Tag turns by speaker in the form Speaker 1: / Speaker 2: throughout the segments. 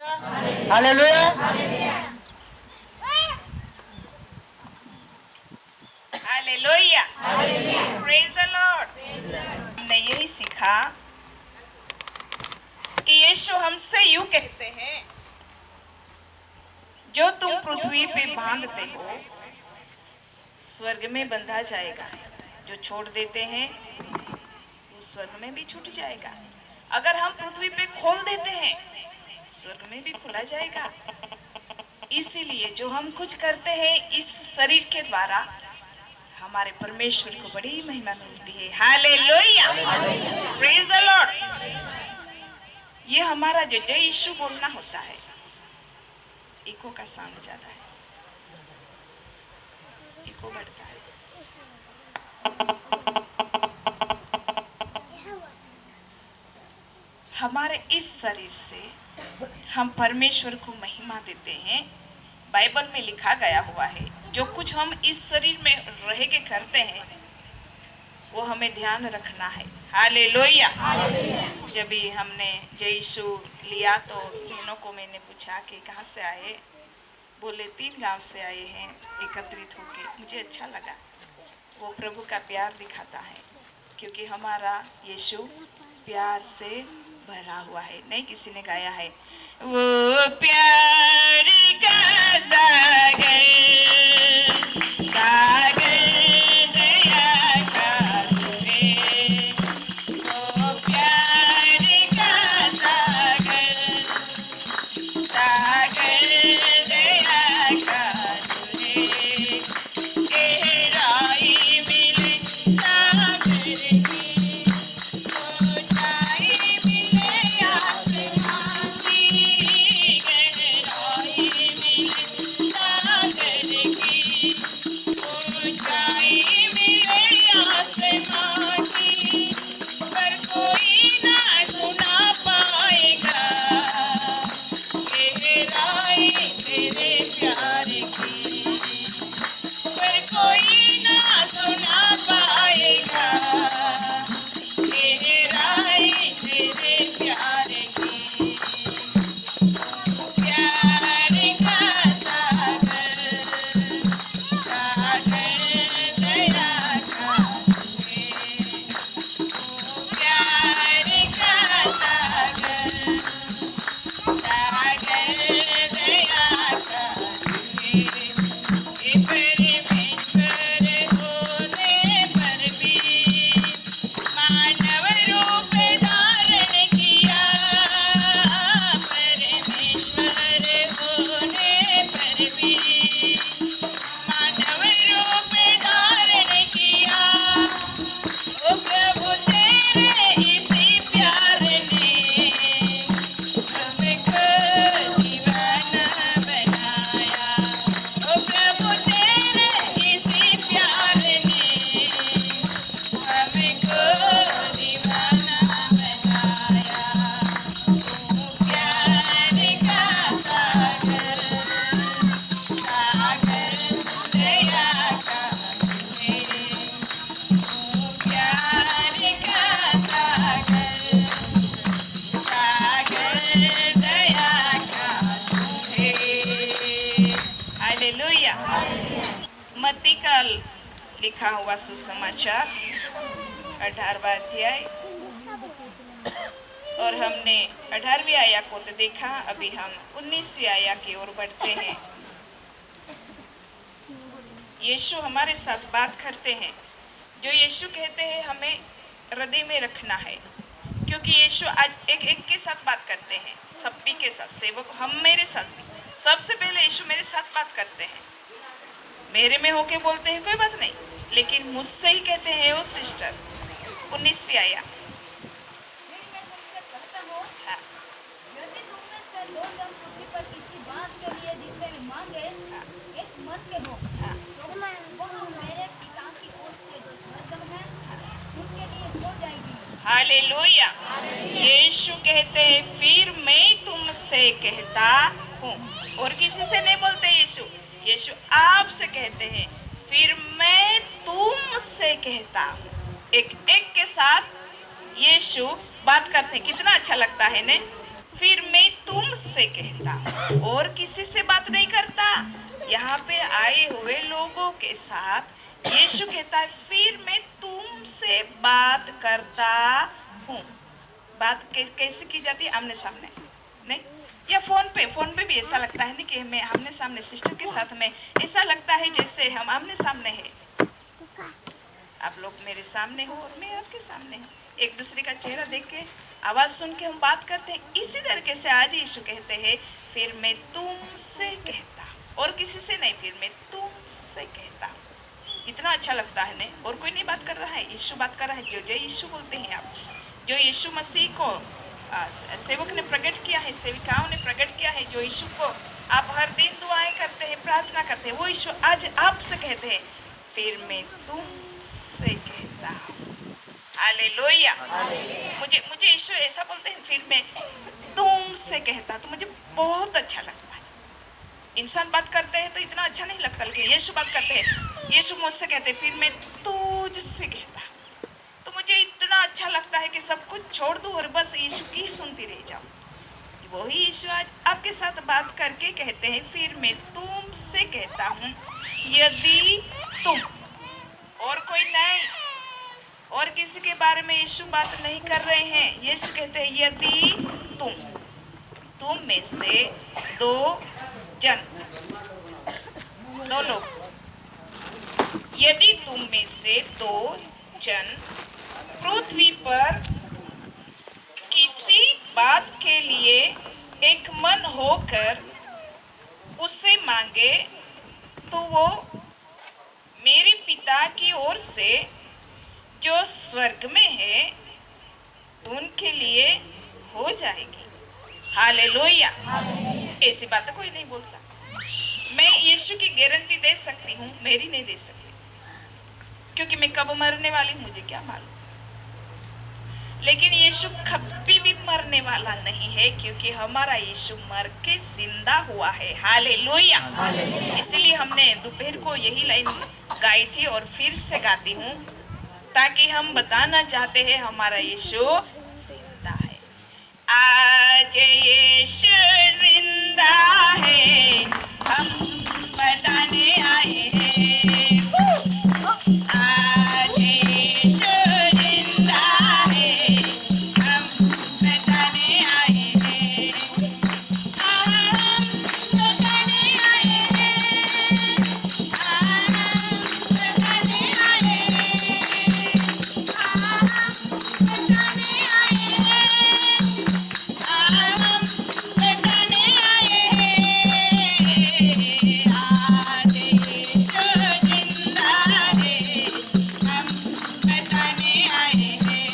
Speaker 1: Hallelujah.
Speaker 2: Hallelujah. Praise the Lord. हमने यही सीखा कि यीशु हमसे यूं कहते हैं, जो तुम पृथ्वी पे बांधते हो स्वर्ग में बंधा जाएगा, जो छोड़ देते हैं वो स्वर्ग में भी छूट जाएगा। अगर हम पृथ्वी पे खोल देते हैं स्वर्ग में भी खुला जाएगा। इसीलिए जो हम कुछ करते हैं इस शरीर के द्वारा हमारे परमेश्वर को बड़ी महिमा मिलती है। हालेलुया। Praise the Lord. ये हमारा जो जय यीशु बोलना होता है, इको का साउंड ज्यादा है, इको बढ़ता है। हमारे इस शरीर से हम परमेश्वर को महिमा देते हैं। बाइबल में लिखा गया हुआ है, जो कुछ हम इस शरीर में रह के करते हैं वो हमें ध्यान रखना है। हालेलुया। जब भी हमने जय यीशु लिया तो बहनों को मैंने पूछा कि कहाँ से आए, बोले 3 गांव से आए हैं एकत्रित होके। मुझे अच्छा लगा, वो प्रभु का प्यार दिखाता है, क्योंकि हमारा यीशु प्यार से भरा हुआ है। नहीं किसी ने गाया है, वो प्यार का सागर सागर दया का तुझे, वो प्यार का सागर सागर दया का तुझे, गहराई मिले सागर की, ऊंचाई मिले आसमान की, गहराई मिले सागर की, ऊंचाई मिले आसमान की, पर कोई ना सुना पाएगा गहराई तेरे प्यार की, पर कोई ना सुना पाएगा गहराई तेरे प्यार की। प्यार का सागर सागर दया का तुझे, प्यार का सागर सागर दया का तुझे, परमेश्वर होने पर भी मानव रूप धारण किया, परमेश्वर होने पर भी मानव रूप धारण किया। ओ प्रभु तेरे इसी प्यार ने हमको दीवाना बनाया, ओ प्रभु तेरे इसी प्यार ने हमको दीवाना बनाया। तू प्यार का सागर सागर दया का तुझे, तू प्यार का सागर सागर दया का तुझे। हालेलुया। मत्ती का लिखा हुआ सुसमाचार 18वां अध्याय, और हमने 18वीं आया को तो देखा, अभी हम 19वीं आया की ओर बढ़ते हैं। यीशु हमारे साथ बात करते हैं, जो यीशु कहते हैं हमें हृदय में रखना है, क्योंकि यीशु आज एक के साथ बात करते हैं, सभी के साथ, सेवक हम मेरे साथ भी। सबसे पहले यीशु मेरे साथ बात करते हैं, मेरे में होके बोलते हैं कोई बात नहीं, लेकिन मुझसे ही कहते हैं वो सिस्टर। 19वीं आया। हाँ।
Speaker 3: यदि तुम में से 2 लोग पृथ्वी पर किसी बात के लिए जिससे भी मांगे, एक मन के हो, तो वह मेरे पिता की ओर से जो स्वर्ग में है उनके लिए हो जाएगी।
Speaker 2: हालेलुया। यीशु कहते हैं फिर मैं तुमसे कहता हूँ, और किसी से नहीं बोलते यीशु, यीशु आपसे कहते हैं फिर मैं तुमसे कहता हूँ। एक के साथ यीशु बात करते हैं, कितना अच्छा लगता है ने। फिर मैं तुमसे कहता हूँ, और किसी से बात नहीं करता। यहाँ पे आए हुए लोगों के साथ यीशु कहता है फिर मैं तुमसे बात करता हूँ। बात कैसे की जाती है? आमने सामने नहीं, या फोन पे भी ऐसा लगता है नहीं कि मैं आमने सामने सिस्टर के साथ में ऐसा लगता है जैसे हम आमने सामने हैं। आप लोग मेरे सामने हो और मैं आपके सामने हूँ, एक दूसरे का चेहरा देख के आवाज सुन के हम बात करते हैं। इसी तरीके से आज यीशु कहते हैं फिर मैं तुमसे कहता, और किसी से नहीं, फिर मैं तुमसे कहता। इतना अच्छा लगता है नहीं, और कोई नहीं बात कर रहा है, यीशु बात कर रहा है। जो जय यीशु बोलते हैं आप, जो यीशु मसीह को सेवक ने प्रकट किया है, सेविकाओं ने प्रकट किया है, जो यीशु को आप हर दिन दुआएं करते हैं, प्रार्थना करते हैं, वो यीशु आज आपसे कहते हैं फिर मैं तुमसे कहता हूँ। हालेलुया। मुझे यीशु ऐसा बोलते हैं फिर मैं तुमसे कहता, तो मुझे बहुत अच्छा लगता है। इंसान बात करते हैं तो इतना अच्छा नहीं लगता, लेकिन यीशु बात करते हैं, यीशु मुझसे कहते हैं फिर मैं तुझसे कहता, तो मुझे इतना अच्छा लगता है कि सब कुछ छोड़ दूँ और बस यीशु की सुनती रह जाऊँ। वही यीशु आज आपके साथ बात करके कहते हैं फिर मैं तुमसे कहता हूँ, यदि तुम, और कोई नहीं, और किसी के बारे में यीशु बात नहीं कर रहे हैं। यीशु कहते हैं यदि तुम में से दो लोग, यदि तुम में से 2 जन पृथ्वी पर किसी बात के लिए एक मन होकर उससे मांगे, तो वो मेरे पिता की ओर से जो स्वर्ग में है उनके लिए हो जाएगी। हालेलुया। ऐसी बात कोई नहीं बोलता। मैं यीशु की गारंटी दे सकती हूँ, मेरी नहीं दे सकती, क्योंकि मैं कब मरने वाली मुझे क्या मालूम। लेकिन यीशु कभी भी मरने वाला नहीं है, क्योंकि हमारा यीशु मर के जिंदा हुआ है। हालेलुया। इसलिए हमने दोपहर को यही लाइन गाई थी और फिर से गाती हूँ, ताकि हम बताना चाहते हैं हमारा यीशु जिंदा है। आज यीशु जिंदा है, हम बताने आए हैं। आज यीशु जिंदा है, हम बताने आए हैं। हम बताने आए हैं, हम बताने आए हैं, हम बताने आए हैं, हम बताने आए हैं। आज यीशु जिंदा है, हम बताने आए हैं।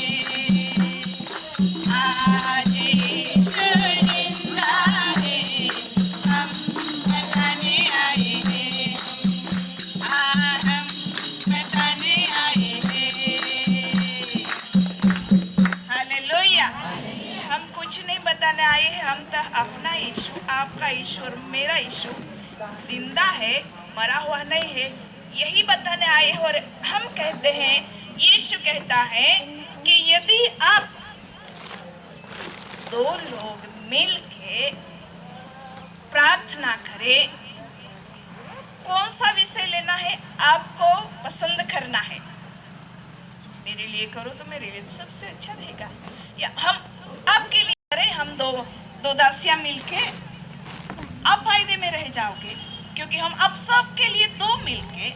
Speaker 2: आज यीशु जिंदा है, हम बताने आए हैं। हम बताने आए हैं। हालेलुया। हम कुछ नहीं बताने आए हैं, हम तो अपना यीशु, आपका यीशु और मेरा यीशु जिंदा है, मरा हुआ नहीं है, यही बताने आए हैं। और हम कहते हैं, यीशु कहता है कि यदि आप 2 लोग मिल के प्रार्थना करें, कौन सा विषय लेना है, आपको पसंद करना है। मेरे लिए करो तो मेरे लिए सबसे अच्छा रहेगा, या हम आपके लिए करें, हम दो दासियां मिलके, आप फायदे में रह जाओगे, क्योंकि हम आप सबके लिए 2 मिलके,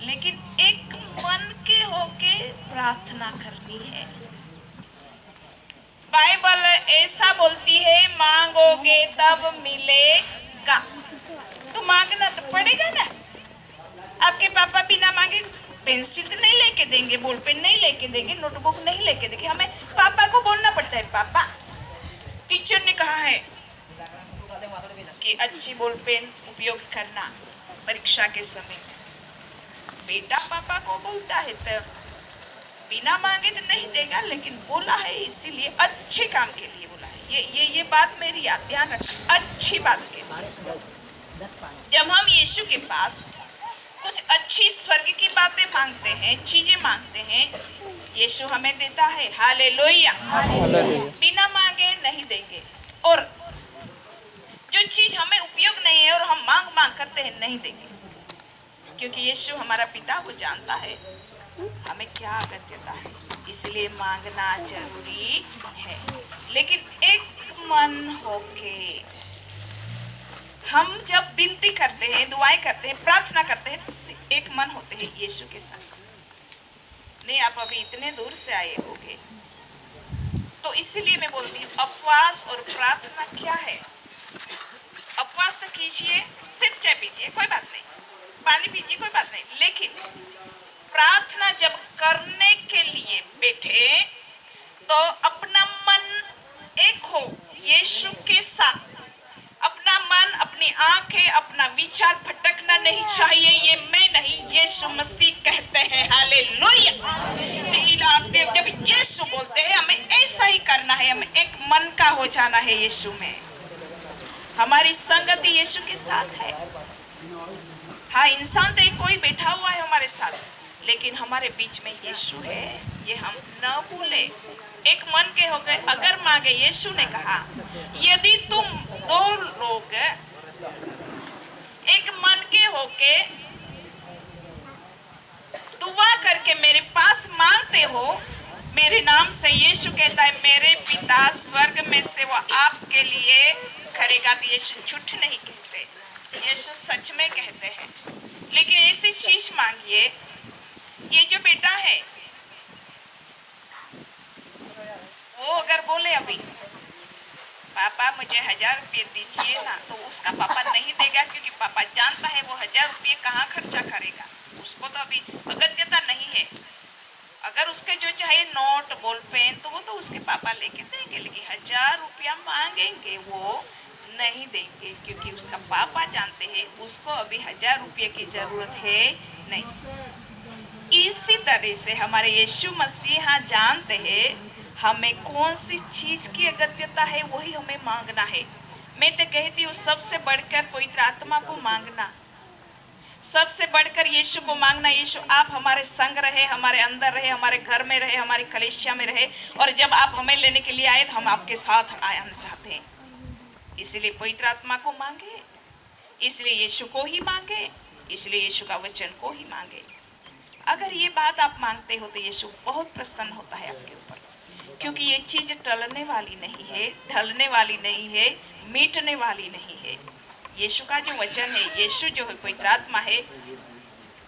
Speaker 2: लेकिन एक मन के होके प्रार्थना करनी है। बाइबल ऐसा बोलती है, मांगोगे तब मिलेगा, तो मांगना तो पड़ेगा ना। आपके पापा बिना मांगे पेंसिल तो नहीं लेके देंगे, बॉल पेन नहीं लेके देंगे, नोटबुक नहीं लेके देंगे, हमें पापा को बोलना पड़ता है। पापा, टीचर ने कहा है कि अच्छी बॉल पेन उपयोग करना परीक्षा के समय। बेटा पापा को बोलता है तो बिना मांगे तो नहीं देगा, लेकिन बोला है इसीलिए अच्छे काम के लिए बोला है। ये बात मेरी याद, ध्यान रखना, अच्छी बात के लिए। जब हम यीशु के पास कुछ अच्छी स्वर्ग की बातें मांगते हैं, चीजें मांगते हैं, यीशु हमें देता है। हालेलुया। बिना मांगे नहीं देंगे, और जो चीज हमें उपयोग नहीं है और हम मांग मांग करते हैं, नहीं देंगे, क्योंकि यीशु हमारा पिता वो जानता है हमें क्या अगत्यता है, इसलिए मांगना जरूरी है। लेकिन एक मन होके हम जब विनती करते हैं, दुआएं करते हैं, प्रार्थना करते हैं, तो एक मन होते हैं यीशु के साथ। नहीं, आप अभी इतने दूर से आए होगे, तो इसलिए मैं बोलती हूँ उपवास और प्रार्थना क्या है। उपवास तो कीजिए, सिर्फ चाय पीजिए, कोई बात नहीं, पानी पीजिए, कोई बात नहीं, लेकिन प्रार्थना जब करने के लिए बैठे तो अपना मन एक हो यीशु के साथ। अपना मन, अपनी आंखें, अपना विचार भटकना नहीं चाहिए। ये मैं नहीं, यीशु मसीह कहते हैं। हालेलुया। जब यीशु बोलते हैं हमें ऐसा ही करना है, हमें एक मन का हो जाना है यीशु में। हमारी संगति यीशु के साथ है। हाँ, इंसान तो एक कोई बैठा हुआ है हमारे साथ, लेकिन हमारे बीच में यीशु है, ये हम न भूले। एक मन के हो गए अगर मांगे, यीशु ने कहा यदि तुम दो लोग एक मन के होके दुआ करके मेरे पास मांगते हो मेरे नाम से, यीशु कहता है मेरे पिता स्वर्ग में से वो आपके लिए करेगा। तो यीशु झूठ नहीं कहते, यीशु सच में कहते हैं। लेकिन ऐसी चीज मांगिए, ये जो बेटा है वो अगर बोले अभी पापा मुझे 1000 रुपये दीजिए ना, तो उसका पापा नहीं देगा, क्योंकि पापा जानता है वो 1000 रुपये कहाँ खर्चा करेगा। उसको तो अभी अगत्यता नहीं है। अगर उसके जो चाहिए नोट, बॉल पेन, तो वो तो उसके पापा लेके देंगे, लेकिन 1000 रुपया मांगेंगे वो नहीं देंगे, क्योंकि उसका पापा जानते हैं उसको अभी 1000 रुपये की जरूरत है नहीं। इसी तरह से हमारे यीशु मसीह जानते हैं हमें कौन सी चीज की अगत्यता है, वही हमें मांगना है। मैं तो कहती हूँ सबसे बढ़कर पवित्र आत्मा को मांगना, सबसे बढ़कर यीशु को मांगना। यीशु आप हमारे संग रहे, हमारे अंदर रहे, हमारे घर में रहे, हमारी कलीसिया में रहे, और जब आप हमें लेने के लिए आए तो हम आपके साथ आना चाहते हैं। इसलिए पवित्र आत्मा को मांगे, इसलिए यीशु को ही मांगे, इसलिए यीशु का वचन को ही मांगे। अगर ये बात आप मांगते हो तो यीशु बहुत प्रसन्न होता है आपके ऊपर, क्योंकि ये चीज टलने वाली नहीं है, ढलने वाली नहीं है, मिटने वाली नहीं है। यीशु का जो वचन है, यीशु जो है पवित्र आत्मा है,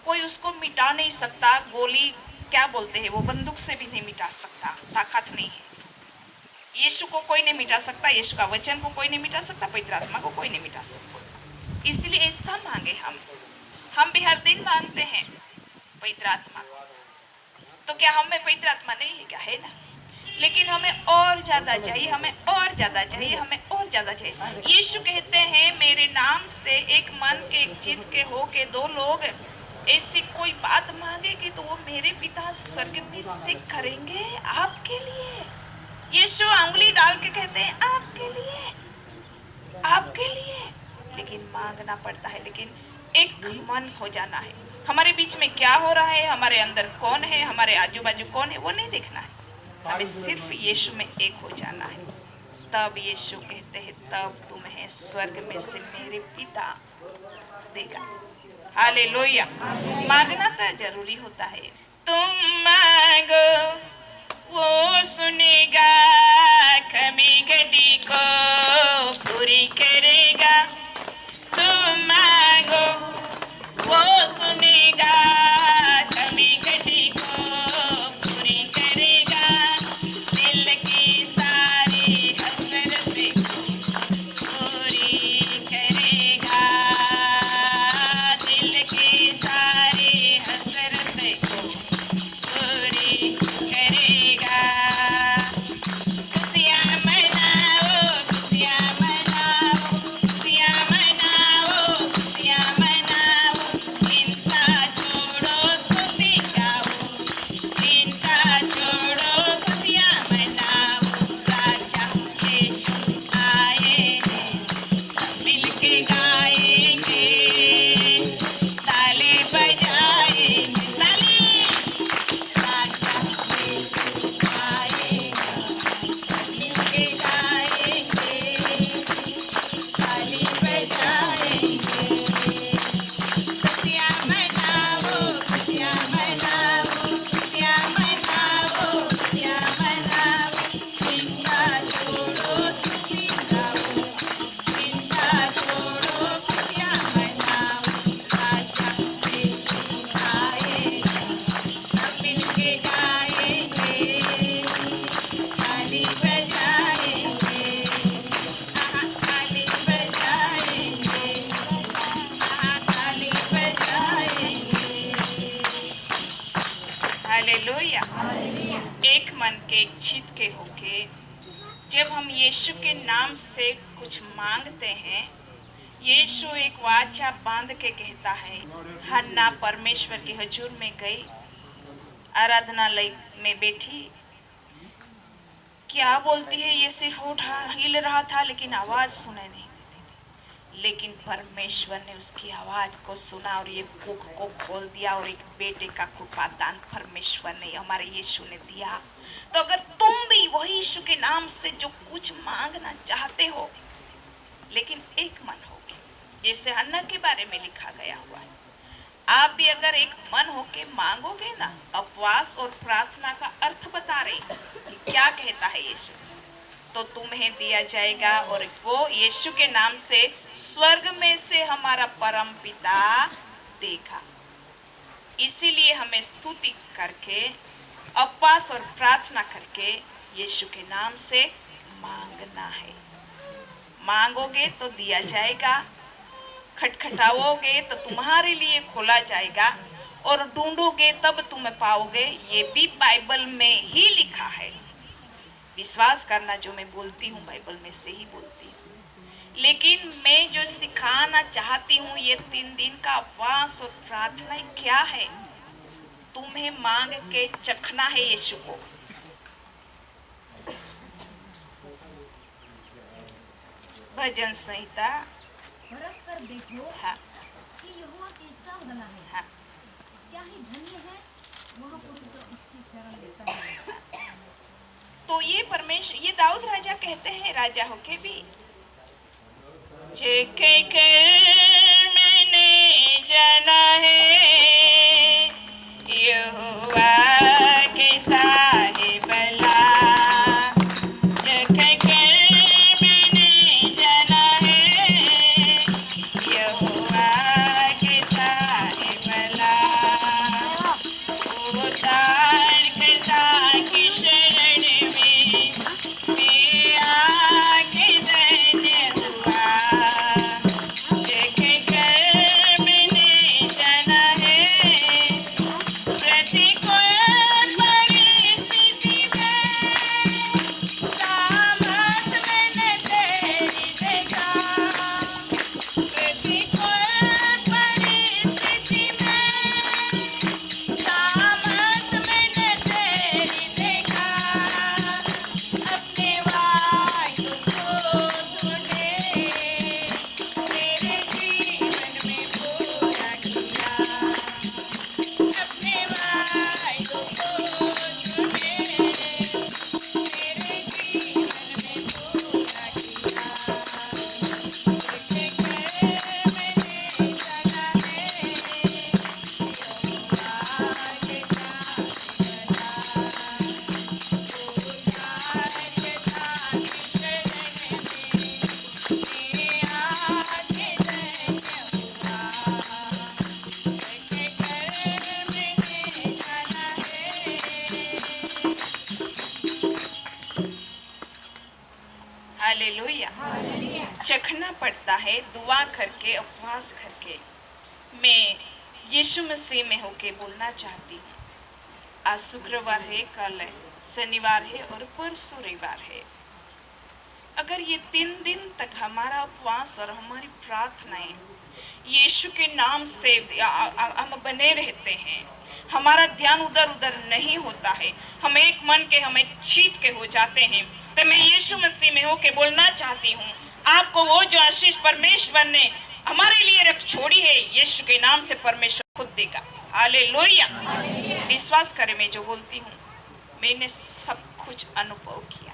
Speaker 2: कोई उसको मिटा नहीं सकता। गोली क्या बोलते हैं वो बंदूक से भी नहीं मिटा सकता, ताकत नहीं है। यीशु को कोई नहीं मिटा सकता, यीशु का वचन को कोई नहीं मिटा सकता, पवित्र आत्मा को कोई नहीं मिटा सकता। इसलिए ऐसा मांगे हम भी हर दिन मांगते हैं पवित्र आत्मा। तो क्या हमें पवित्र आत्मा नहीं है? क्या है ना, लेकिन हमें और ज्यादा चाहिए, हमें और ज्यादा चाहिए, हमें और ज्यादा चाहिए। यीशु कहते हैं मेरे नाम से एक मन के, एक चित्त के हो के दो लोग ऐसी कोई बात मांगेगी तो वो मेरे पिता स्वर्ग में से करेंगे आपके लिए। यीशु उंगली डाल के कहते हैं आपके लिए, आपके लिए। लेकिन मांगना पड़ता है, लेकिन एक मन हो जाना है। हमारे बीच में क्या हो रहा है, हमारे अंदर कौन है, हमारे आजू बाजू कौन है, वो नहीं देखना है। हमें सिर्फ यीशु में एक हो जाना है। तब यीशु कहते हैं तब तुम्हें स्वर्ग में से मेरे पिता देगा। हालेलुया। मांगना तो जरूरी होता है। तुम मांगो वो सुनेगा, कमी घटी को पूरी करेगा। तुम मांगो वो सुनेगा, कमी घटी को पूरी करेगा। दिल की सारी हसरतें पूरी करेगा, दिल की सारी हसरतें पूरी करेगा। हालेलुया। एक मन के, एक चित के होके जब हम यीशु के नाम से कुछ मांगते हैं, यीशु एक वाचा बांध के कहता है। हन्ना परमेश्वर के हजूर में गई, आराधनालय में बैठी, क्या बोलती है, ये सिर्फ उठा हिल रहा था लेकिन आवाज सुनाई नहीं देती थी। लेकिन परमेश्वर ने उसकी आवाज को सुना और ये कुख को खोल दिया और एक बेटे का कृपादान परमेश्वर ने, हमारे यीशु ने दिया। तो अगर तुम भी वही यीशु के नाम से जो कुछ मांगना चाहते हो, लेकिन एक मन होके, जैसे हन्ना के बारे में लिखा गया हुआ है, आप भी अगर एक मन होके मांगोगे ना, उपवास और प्रार्थना का अर्थ बता रही कि क्या कहता है यीशु, तो तुम्हें दिया जाएगा। और वो यीशु के नाम से स्वर्ग में से हमारा परम पिता देगा। इसीलिए हमें स्तुति करके, उपवास और प्रार्थना करके यीशु के नाम से मांगना है। मांगोगे तो दिया जाएगा, खटखटाओगे तो तुम्हारे लिए खोला जाएगा, और ढूंढोगे तब तुम पाओगे। ये भी बाइबल में ही लिखा है। विश्वास करना, जो मैं बोलती हूँ बाइबल में से ही बोलती हूँ। लेकिन मैं जो सिखाना चाहती हूँ, ये 3 दिन का उपवास और प्रार्थना क्या है, तुम्हें मांग के चखना है यीशु को। भजन संहिता
Speaker 3: परख कर देखो
Speaker 2: हाँ
Speaker 3: कि यहोवा कैसा भला है।
Speaker 2: हाँ
Speaker 3: क्या ही धन्य है वह पुरुष जो उसकी शरण लेता है।
Speaker 2: तो ये परमेश्वर, ये दाऊद राजा कहते हैं, राजा होके भी, जेके कर मैंने जाना है यहोवा कैसा है भला। जेके कर मैंने जाना है यहोवा कैसा है भला। वो तार करता की शरण में मैं आके धन्य हुआ। देख कर मैंने जाना है प्रतिकूल परिस्थिति में सामर्थ मैंने तेरी देखा। प्रतिकूल परिस्थिति में सामर्थ मैंने तेरी देखा। अपने वायु को तूने मेरे जीवन में पूरा किया। अपने वायु को तूने मेरे जीवन में पूरा किया। देख कर मैंने जाना है हालेलुया। चखना पड़ता है दुआ करके, उपवास करके। मैं यीशु मसीह में होके बोलना चाहती हूँ। आज शुक्रवार है, कल शनिवार है और परसों रविवार है। अगर ये 3 दिन तक हमारा उपवास और हमारी प्रार्थनाएं यीशु के नाम से हम बने रहते हैं, हमारा ध्यान उधर उधर नहीं होता है, हम एक मन के, हम एक चित के हो जाते हैं, तो मैं यीशु मसीह में होके बोलना चाहती हूँ, आपको वो जो आशीष परमेश्वर ने हमारे लिए रख छोड़ी है, यीशु के नाम से परमेश्वर खुद देगा। हालेलुया। विश्वास करें, मैं जो बोलती हूँ, मैंने सब कुछ अनुभव किया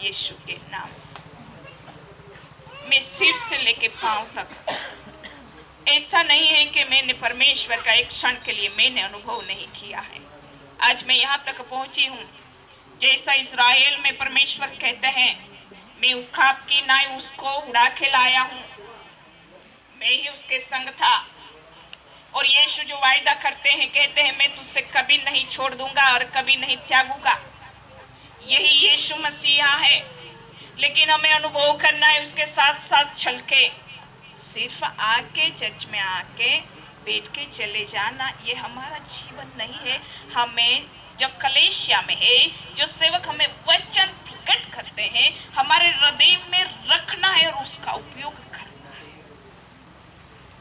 Speaker 2: यीशु के नाम से। मैं सिर से लेके पांव तक, ऐसा नहीं है कि मैंने परमेश्वर का एक क्षण के लिए मैंने अनुभव नहीं किया है। आज मैं यहाँ तक पहुँची हूँ, जैसा इस्राएल में परमेश्वर कहते हैं, मैं उखाब की नाई उसको उड़ा के लाया हूँ, मैं ही उसके संग था। और यीशु जो वायदा करते हैं, कहते हैं मैं तुझसे कभी नहीं छोड़ दूंगा और कभी नहीं त्यागूंगा। यही यीशु मसीहा है। लेकिन हमें अनुभव करना है उसके साथ साथ चल के। सिर्फ आके चर्च में आके बैठ के चले जाना ये हमारा जीवन नहीं है। हमें जब कलेशिया में है, जो सेवक हमें वचन प्रकट करते हैं, हमारे हृदय में रखना है और उसका उपयोग करना है।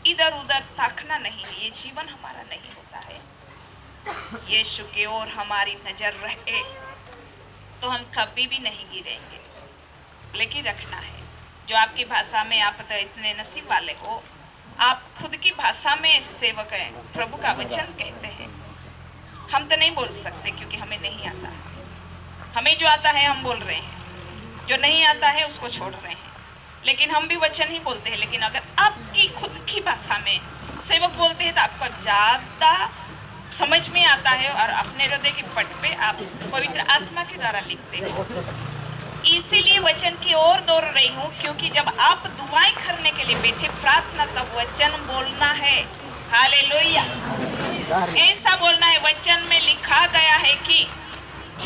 Speaker 2: इधर उधर ताकना नहीं है, ये जीवन हमारा नहीं होता है। यीशु की ओर हमारी नजर रहे तो हम कभी भी नहीं गिरेंगे, लेकिन रखना है। जो आपकी भाषा में, आप तो इतने नसीब वाले हो, आप खुद की भाषा में सेवक हैं, प्रभु का वचन कहते हैं। हम तो नहीं बोल सकते क्योंकि हमें नहीं आता। हमें जो आता है हम बोल रहे हैं, जो नहीं आता है उसको छोड़ रहे हैं। लेकिन हम भी वचन ही बोलते हैं। लेकिन अगर आपकी खुद की भाषा में सेवक बोलते हैं तो आपको ज़्यादा समझ में आता है और अपने हृदय की पट पे आप पवित्र आत्मा के द्वारा लिखते हो। इसीलिए वचन की ओर दौड़ रही हूँ, क्योंकि जब आप दुआएं करने के लिए बैठे प्रार्थना, तब वचन बोलना है। हालेलुया, ऐसा बोलना है। वचन में लिखा गया है कि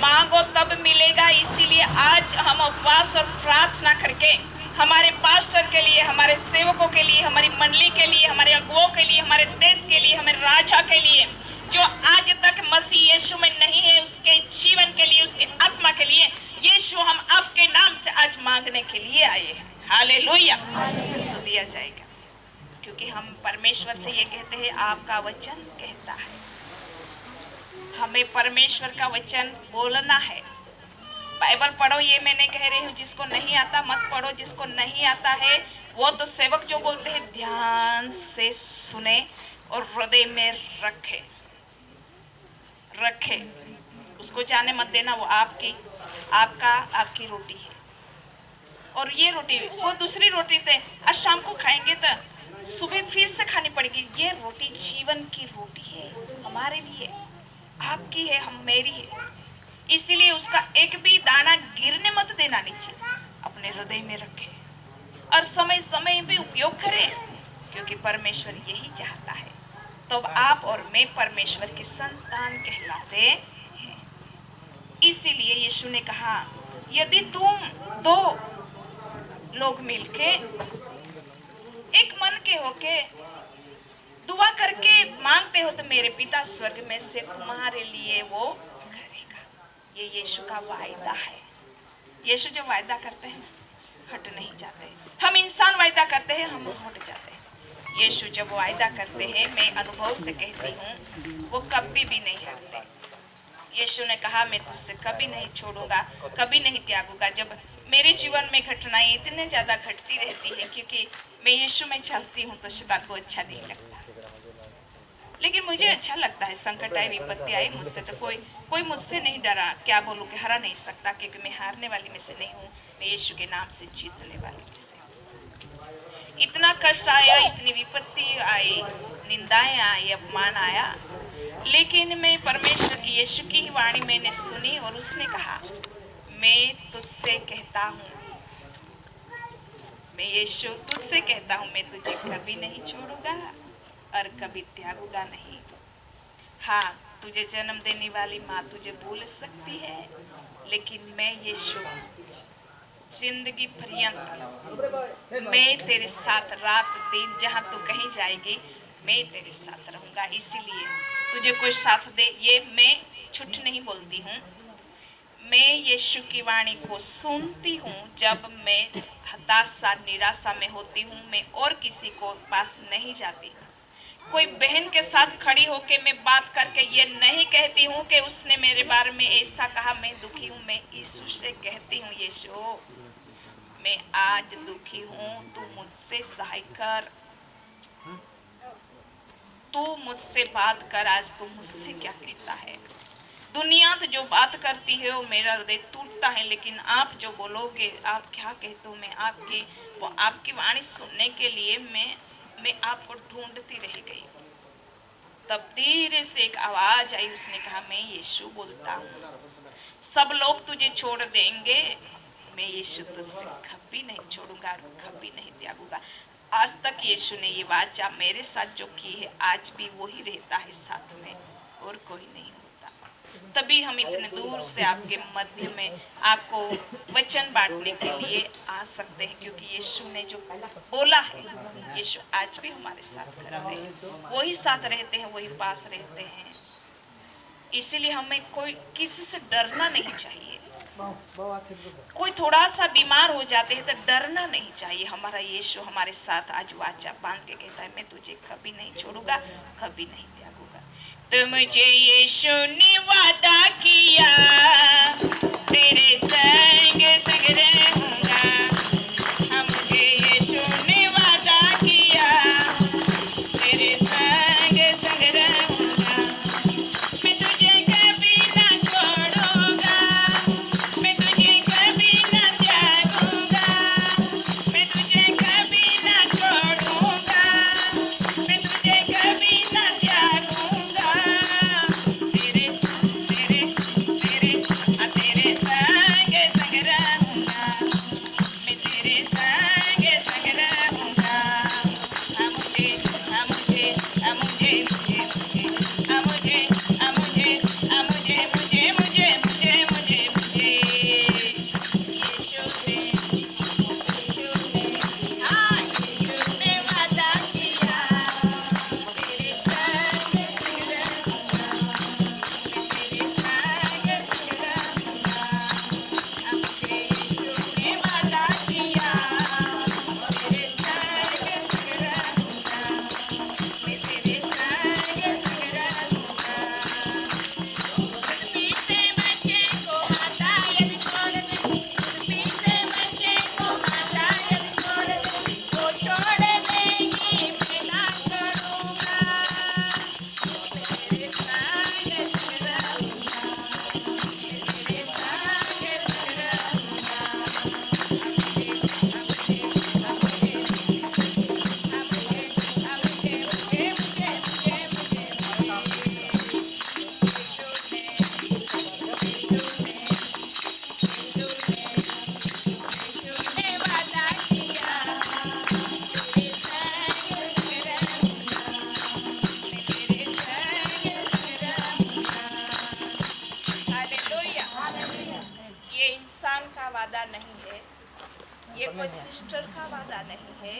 Speaker 2: मांगो तब मिलेगा। इसीलिए आज हम उपवास और प्रार्थना करके हमारे पास्टर के लिए, हमारे सेवकों के लिए, हमारी मंडली के लिए, हमारे अगुओं के लिए, हमारे देश के लिए, हमारे राजा के लिए, जो आज तक मसीह यीशु में नहीं है, उसके जीवन के लिए, उसके आत्मा के लिए, यीशु हम आपके नाम से आज मांगने के लिए आए हैं। हालेलुया, तो दिया जाएगा, क्योंकि हम परमेश्वर से ये कहते हैं, आपका वचन कहता है। हमें परमेश्वर का वचन बोलना है। बाइबल पढ़ो, ये मैं नहीं कह रही हूँ जिसको नहीं आता मत पढ़ो। जिसको नहीं आता है वो तो सेवक जो बोलते हैं ध्यान से सुने और हृदय में रखे उसको जाने मत देना। वो आपकी रोटी है, और ये रोटी वो दूसरी रोटी थे, आज शाम को खाएंगे तो सुबह फिर से खानी पड़ेगी। ये रोटी जीवन की रोटी है, हमारे लिए, आपकी है, हम मेरी है। इसीलिए उसका एक भी दाना गिरने मत देना नीचे, अपने हृदय में रखे और समय समय भी उपयोग करें, क्योंकि परमेश्वर यही चाहता है। तो आप और मैं परमेश्वर के संतान कहलाते हैं। इसीलिए यीशु ने कहा, यदि तुम 2 लोग मिलके एक मन के होके दुआ करके मांगते हो तो मेरे पिता स्वर्ग में से तुम्हारे लिए वो करेगा। ये यीशु का वायदा है। यीशु जो वायदा करते हैं हट नहीं जाते। हम इंसान वायदा करते हैं, हम हट जाते हैं। यीशु जब वायदा करते हैं, मैं अनुभव से कहती हूँ, वो कभी भी नहीं हटते। यीशु ने कहा, मैं तुझसे कभी नहीं छोड़ूंगा, कभी नहीं त्यागूंगा। जब मेरे जीवन में घटनाएं इतने ज़्यादा घटती रहती है, क्योंकि मैं यीशु में चलती हूँ, तो शैतान को अच्छा नहीं लगता, लेकिन मुझे अच्छा लगता है। संकट आए, विपत्ति आई, मुझसे तो कोई मुझसे नहीं डरा। क्या बोलूँ कि हरा नहीं सकता, क्योंकि मैं हारने वाली में से नहीं हूँ, मैं यीशु के नाम से जीतने वाली में से। इतना कष्ट आया, इतनी विपत्ति आई, निंदाएं आई, अपमान आया, लेकिन मैं परमेश्वर की, यीशु की ही वाणी मैंने सुनी और उसने कहा, मैं तुझसे कहता हूँ, मैं यीशु तुझसे कहता हूँ, मैं तुझे कभी नहीं छोड़ूंगा और कभी त्यागूंगा नहीं। हाँ, तुझे जन्म देने वाली माँ तुझे भूल सकती है, लेकिन मैं यीशु जिंदगी पर्यंत मैं तेरे साथ, रात दिन जहाँ तू कहीं जाएगी मैं तेरे साथ रहूँगा। इसीलिए तुझे कोई साथ दे, ये मैं झूठ नहीं बोलती हूँ। मैं यीशु की वाणी को सुनती हूँ जब मैं हताशा निराशा में होती हूँ। मैं और किसी को पास नहीं जाती हूँ। कोई बहन के साथ खड़ी होकर मैं बात करके ये नहीं कहती हूँ कि उसने मेरे बारे में ऐसा कहा, मैं दुखी हूँ। मैं यीशु से कहती हूँ, यीशु मैं आज दुखी हूँ, तू मुझसे सहाय कर, तू मुझसे बात कर, आज तू मुझसे क्या कहता है। दुनिया तो जो बात करती है वो मेरा हृदय टूटता है, लेकिन आप जो बोलोगे, आप क्या कहते हो, मैं आपकी वाणी सुनने के लिए मैं आपको ढूंढती रह गई। तब धीरे से एक आवाज आई, उसने कहा, मैं यीशु बोलता हूँ, सब लोग तुझे छोड़ देंगे, मैं यीशु तुझसे कभी नहीं छोड़ूंगा, कभी नहीं त्यागूंगा। आज तक यीशु ने ये वाचा मेरे साथ जो की है, आज भी वही रहता है साथ में, और कोई नहीं होता। तभी हम इतने दूर से आपके मध्य में आपको वचन बांटने के लिए आ सकते हैं, क्योंकि यीशु ने जो बोला है, यीशु आज भी हमारे साथ करते हैं, वही साथ रहते हैं, वही पास रहते हैं। इसीलिए हमें कोई किसी से डरना नहीं चाहिए। कोई थोड़ा सा बीमार हो जाते हैं तो डरना नहीं चाहिए। हमारा यीशु हमारे साथ आज वाचा बांध के कहता है, मैं तुझे कभी नहीं छोड़ूंगा, कभी नहीं त्यागूंगा। तो मुझे यीशु ने वादा किया, तेरे संग संग रहूंगा। हाँ, मुझे यीशु ने वादा किया, तेरे संग संग रहूंगा। मैं तुझे कभी ना छोड़ूंगा, मैं तुझे कभी ना त्यागूंगा। मैं तुझे कभी ना छोड़ूंगा, मैं तुझे कभी ना त्यागूंगा। तेरे तेरे तेरे तेरे संग संग रहूंगा, मैं तेरे संग संग रहूंगा। मुझे मुझे मुझे मुझे मुझे मुझे मुझे मुझे मुझे मुझे मुझे मुझे यीशु ने वादा किया, तेरे संग संग रहूंगा, तेरे संग संग रहूंगा। मुझे यीशु ने वादा किया, तेरे संग संग रहूंगा, मैं तेरे संग संग रहूंगा। पीछे बच्चे को माता यदि छोड़ दे, पीछे बच्चे को माता यदि छोड़ दे, तो छोड़ देगी मैं ना करूँगा। तेरे संग संग रहूँगा, तेरे संग संग रहूँगा। ये इंसान का वादा नहीं है, ये कोई सिस्टर का वादा नहीं है।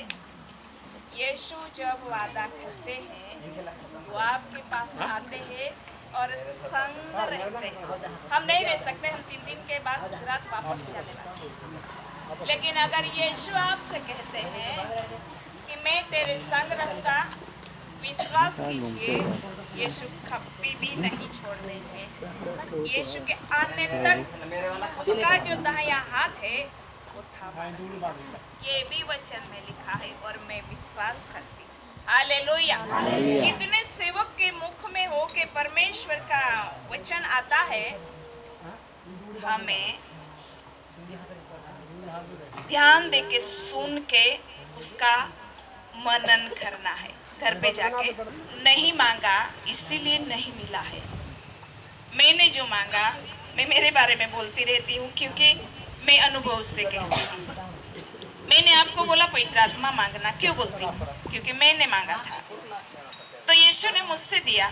Speaker 2: यीशु जब वादा करते हैं वो आपके पास आते हैं और संग रहते हैं। हम नहीं रह सकते, हम 3 दिन के बाद गुजरात वापस चले जाते। लेकिन अगर यीशु आपसे कहते हैं कि मैं तेरे संग रहूंगा, विश्वास कीजिए यीशु कभी भी नहीं छोड़ देंगे। यीशु के आने तक उसका जो दाहिना हाथ है वो थामा रहेगा। ये भी वचन में लिखा है और मैं विश्वास करती हूँ। हालेलुया। कितने सेवक के मुख में हो के परमेश्वर का वचन आता है, हमें ध्यान दे के सुन के उसका मनन करना है। घर पे जाके नहीं मांगा इसीलिए नहीं मिला है। मैंने जो मांगा, मैं मेरे बारे में बोलती रहती हूँ क्योंकि मैं अनुभव से कहती हूँ। मैंने आपको बोला पवित्र आत्मा मांगना, क्यों बोलती हूँ? क्योंकि मैंने मांगा था तो यीशु ने मुझसे दिया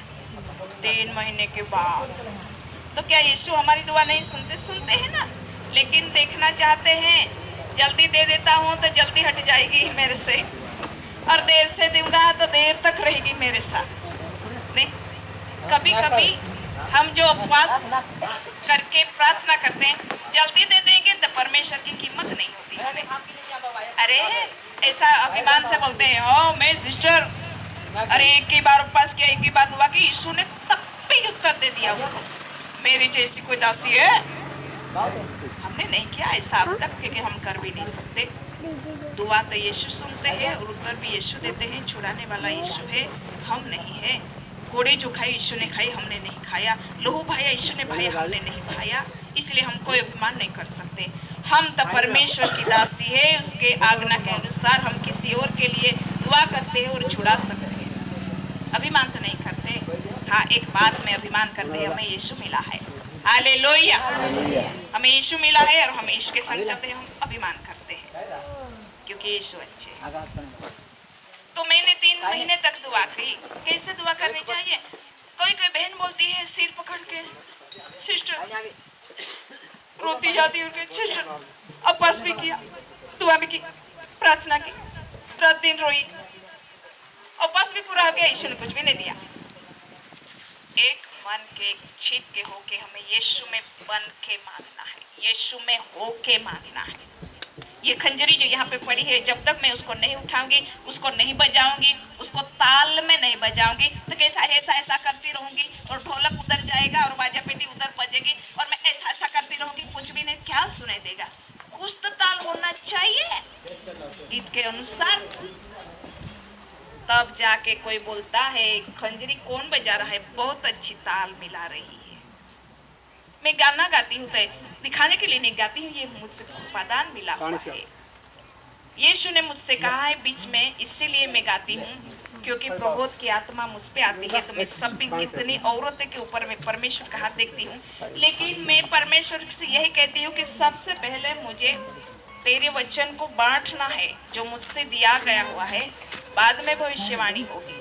Speaker 2: 3 महीने के बाद। तो क्या यीशु हमारी दुआ नहीं सुनते? सुनते हैं ना, लेकिन देखना चाहते हैं जल्दी दे देता हूँ तो जल्दी हट जाएगी मेरे से, और देर से दूंगा तो देर तक रहेगी मेरे साथ। नहीं, कभी कभी हम जो उपवास करके प्रार्थना करते हैं जल्दी दे देंगे तो परमेश्वर की कीमत नहीं होती है। अरे ऐसा अभिमान से बोलते हैं, ओ मैं सिस्टर, अरे एक ही बार उपवास किया, एक ही बार हुआ कि यीशु ने तब भी उत्तर दे दिया उसको, मेरी जैसी कोई दासी है? हमने नहीं किया ऐसा अब तक, क्योंकि हम कर भी नहीं सकते। दुआ तो यीशु सुनते हैं और उत्तर भी यीशु देते हैं। छुड़ाने वाला यीशु है, हम नहीं है। घोड़े जो खाए यीशु ने खाई, हमने नहीं खाया। लहू भाया यीशु ने भाया, हमने नहीं भाया। इसलिए हम कोई अपमान नहीं कर सकते। हम तो परमेश्वर की दासी है, उसके आज्ञा के अनुसार हम किसी और के लिए दुआ करते हैं और छुड़ा सकते हैं। अभिमान तो नहीं करते। हाँ, एक बात में अभिमान करते हैं, हमें यीशु मिला है। हालेलुया। हमें यीशु मिला है और हम यीशु के संग चलते हैं, हम अभिमान करते हैं क्योंकि यीशु अच्छे हैं। तो मैंने 3 महीने तक दुआ की। कैसे दुआ करनी चाहिए? कोई कोई बहन बोलती है सिर पकड़ के, सिस्टर रोती जाती है, सिस्टर उपवास भी किया, दुआ भी की, प्रार्थना की, रात दिन रोई, उपवास भी पूरा हो गया, यीशु ने कुछ भी नहीं दिया। 1 मन के चित के होके हमें यीशु में बन के मांगना है, यीशु में होके मांगना है। ये खंजरी जो यहाँ पे पड़ी है, जब तक मैं उसको नहीं उठाऊंगी, उसको नहीं बजाऊंगी, उसको ताल में नहीं बजाऊंगी, तो कैसा ऐसा करती रहूंगी और ढोलक उधर जाएगा और बाजा पेटी उधर बजेगी और मैं ऐसा करती रहूंगी, कुछ भी नहीं, क्या सुनाई देगा? कुछ तो ताल होना चाहिए गीत के अनुसार, तब जाके कोई बोलता है खंजरी कौन बजा रहा है, बहुत अच्छी ताल मिला रही है। मैं गाना गाती हूँ तो दिखाने के लिए नहीं गाती हूँ, ये मुझसे उपादान मिला हुआ है। यीशु ने मुझसे कहा है बीच में, इसीलिए मैं गाती हूँ क्योंकि प्रभु की आत्मा मुझ पे आती है, तो मैं सब कितनी औरतों के ऊपर मैं परमेश्वर का हाथ देखती हूँ। लेकिन मैं परमेश्वर से यही कहती हूँ कि सबसे पहले मुझे तेरे वचन को बांटना है जो मुझसे दिया गया हुआ है। बाद में भविष्यवाणी होगी,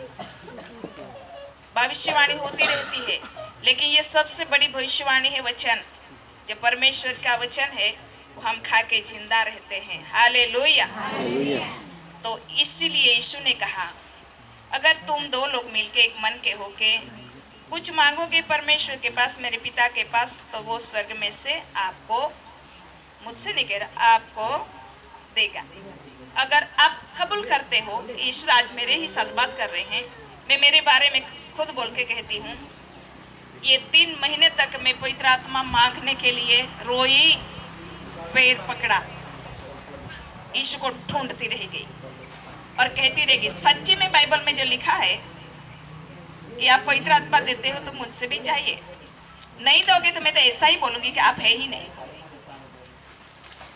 Speaker 2: भविष्यवाणी होती रहती है, लेकिन ये सबसे बड़ी भविष्यवाणी है वचन। जो परमेश्वर का वचन है वो हम खा के जिंदा रहते हैं। हालेलुया। तो इसीलिए यीशु ने कहा अगर तुम दो लोग मिलके एक मन के होके कुछ मांगोगे परमेश्वर के पास, मेरे पिता के पास, तो वो स्वर्ग में से आपको, मुझसे नहीं कह रहा, आपको देगा। अगर आप कबूल करते हो, ईश्वर आज मेरे ही साथ बात कर रहे हैं, मैं मेरे बारे में खुद बोल के कहती हूँ, ये 3 महीने तक मैं पवित्र आत्मा मांगने के लिए रोई, पैर पकड़ा, ईश्वर को ढूंढती रह गई और कहती रहेगी सच्ची में बाइबल में जो लिखा है कि आप पवित्र आत्मा देते हो तो मुझसे भी चाहिए, नहीं दोगे तो मैं तो ऐसा ही बोलूंगी कि आप है ही नहीं।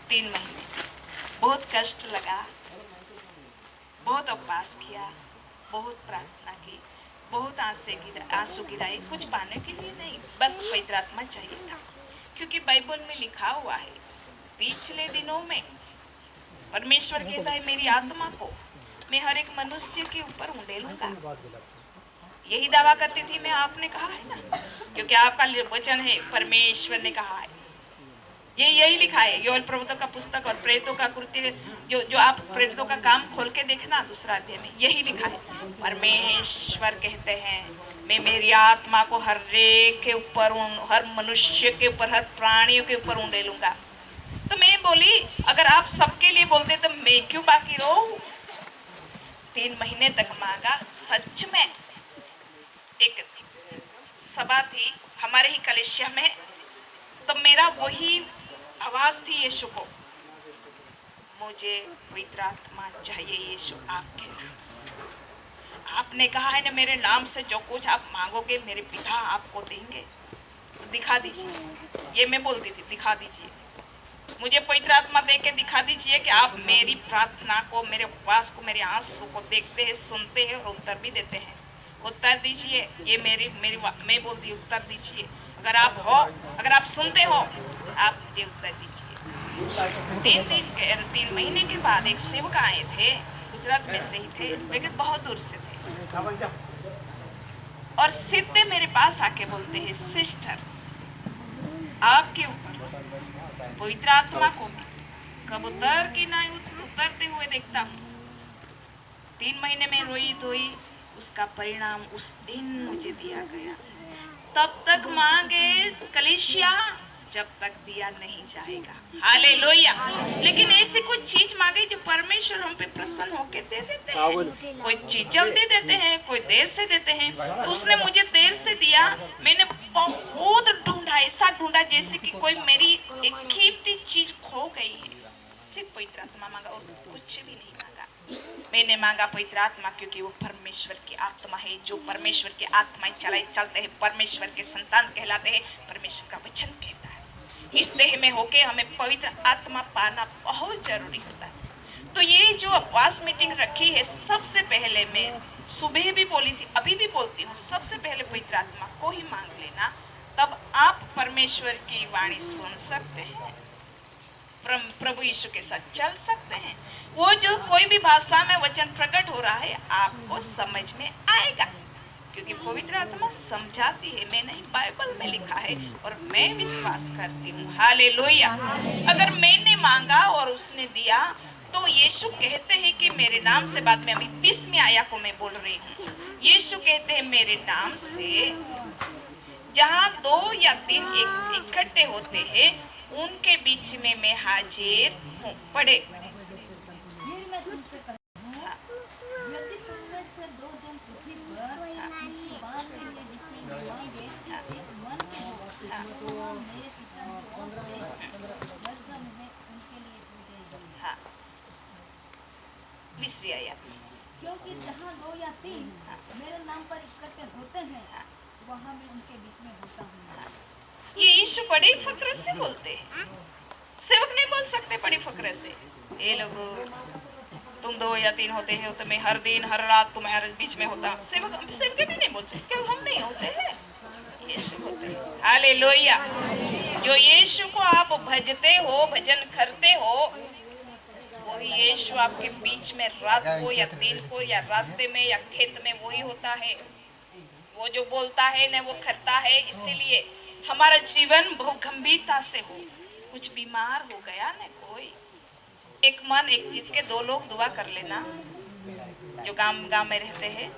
Speaker 2: 3 महीने बहुत कष्ट लगा, बहुत उपवास किया, बहुत प्रार्थना की, बहुत आंसू गिराए, कुछ पाने के लिए नहीं, बस पवित्र आत्मा चाहिए था। क्योंकि बाइबल में लिखा हुआ है पिछले दिनों में परमेश्वर कहता है मेरी आत्मा को मैं हर एक मनुष्य के ऊपर उंडेलूंगा। यही दावा करती थी मैं, आपने कहा है ना, क्योंकि आपका वचन है, परमेश्वर ने कहा है, यही लिखा है। योएल प्रवक्ता का पुस्तक और प्रेरितों का कृत्य, जो आप प्रेरितों का काम खोल के देखना 2 अध्याय में यही लिखा है। परमेश्वर कहते हैं मैं मेरी आत्मा को हर एक के ऊपर, हर मनुष्य के ऊपर, हर प्राणियों के ऊपर उंडेलूंगा। तो मैं बोली अगर आप सबके लिए बोलते तो मैं क्यों बाकी रहूं? 3 महीने तक मांगा। सच में एक सभा थी हमारे ही कलेशिया में, तो मेरा वही आवाज थी यीशु को, मुझे पवित्र आत्मा चाहिए यीशु आपके नाम से। आपने कहा है ना मेरे नाम से जो कुछ आप मांगोगे मेरे पिता आपको देंगे, तो दिखा दीजिए। ये मैं बोलती थी दिखा दीजिए, मुझे पवित्र आत्मा दे के दिखा दीजिए कि आप मेरी प्रार्थना को, मेरे उपवास को, मेरे आंसू को देखते हैं, सुनते हैं और उत्तर भी देते हैं। उत्तर दीजिए, ये मैं बोलती उत्तर दीजिए। अगर आप सुनते हो आप मुझे उत्तर दीजिए। 3 महीने के बाद एक सेवक आए थे, गुजरात में से ही थे, लेकिन बहुत दूर से थे, और सीधे मेरे पास आके बोलते हैं सिस्टर आपके ऊपर पवित्र आत्मा को कबूतर की ना उतरते हुए देखता हूँ। 3 महीने में रोई धोई, उसका परिणाम उस दिन मुझे दिया गया। तब तक मांगे कलीसिया जब तक दिया नहीं जाएगा। हालेलुया। लेकिन ऐसी कुछ चीज मांगे जो परमेश्वर हम पे प्रसन्न होके दे देते हैं। कोई चीज जल्दी देते हैं, कोई देर से देते हैं। तो उसने मुझे देर से दिया, मैंने बहुत ढूंढा, ऐसा ढूंढा जैसे कि कोई मेरी एक कीमती चीज खो गई है। सिर्फ पवित्र आत्मा मांगा और कुछ भी नहीं मांगा। मैंने मांगा पवित्र आत्मा क्योंकि वो परमेश्वर की आत्मा है। जो परमेश्वर की आत्माएं चलते हैं परमेश्वर के संतान कहलाते हैं। परमेश्वर का वचन कहता है इस देह में होके हमें पवित्र आत्मा पाना बहुत जरूरी होता है। तो ये जो उपवास मीटिंग रखी है, सबसे पहले मैं सुबह भी बोली थी, अभी भी बोलती हूँ, सबसे पहले पवित्र आत्मा को ही मांग लेना, तब आप परमेश्वर की वाणी सुन सकते हैं, प्रभु यीशु के साथ चल सकते हैं। वो जो कोई भी भाषा में वचन प्रकट हो रहा है आपको समझ में आएगा, क्योंकि पवित्र आत्मा समझाती है। मैं नहीं, बाइबल में लिखा है और मैं विश्वास करती हूँ। हालेलुया। अगर मैंने मांगा और उसने दिया, तो यीशु कहते हैं कि मेरे नाम से, बाद में अभी 20वीं आया को मैं बोल रही हूँ, यीशु कहते हैं मेरे नाम से जहाँ 2 या 3 इकट्ठे होते हैं उनके बीच में मैं हाजिर हूँ। पढ़े।
Speaker 3: फिर मैं तुमसे कहता हूँ, यदि तुम में से 2 जन पृथ्वी पर किसी बात के लिए जिसे मांगे एक मन के हो, तो वह मेरे पिता की ओर से स्वर्ग में उनके लिए हो जाएगी।
Speaker 2: हाँ, 20वीं आयत।
Speaker 3: क्योंकि जहाँ 2 या 3 मेरे नाम पर इकट्ठे होते हैं, वहाँ मैं उनके बीच में होता हूँ।
Speaker 2: ये यीशु बड़े फक्र से बोलते हैं। सेवक नहीं बोल सकते बड़ी फक्र से, ये लोगो तुम 2 या 3 होते हैं तो मैं हर दिन हर रात तुम्हारे बीच में होता हूँ। सेवक भी नहीं बोल सकते, क्यों? हम नहीं होते हैं, यीशु होते हैं। हालेलुया। जो यीशु को आप भजते हो, भजन करते हो, वही यीशु आपके बीच में रात को या दिन को या रास्ते में या खेत में वही होता है। वो जो बोलता है न वो करता है। इसीलिए हमारा जीवन बहुत गंभीरता से हो। कुछ बीमार हो गया न कोई, एक मन एक जीत के 2 लोग दुआ कर लेना जो गांव में रहते हैं,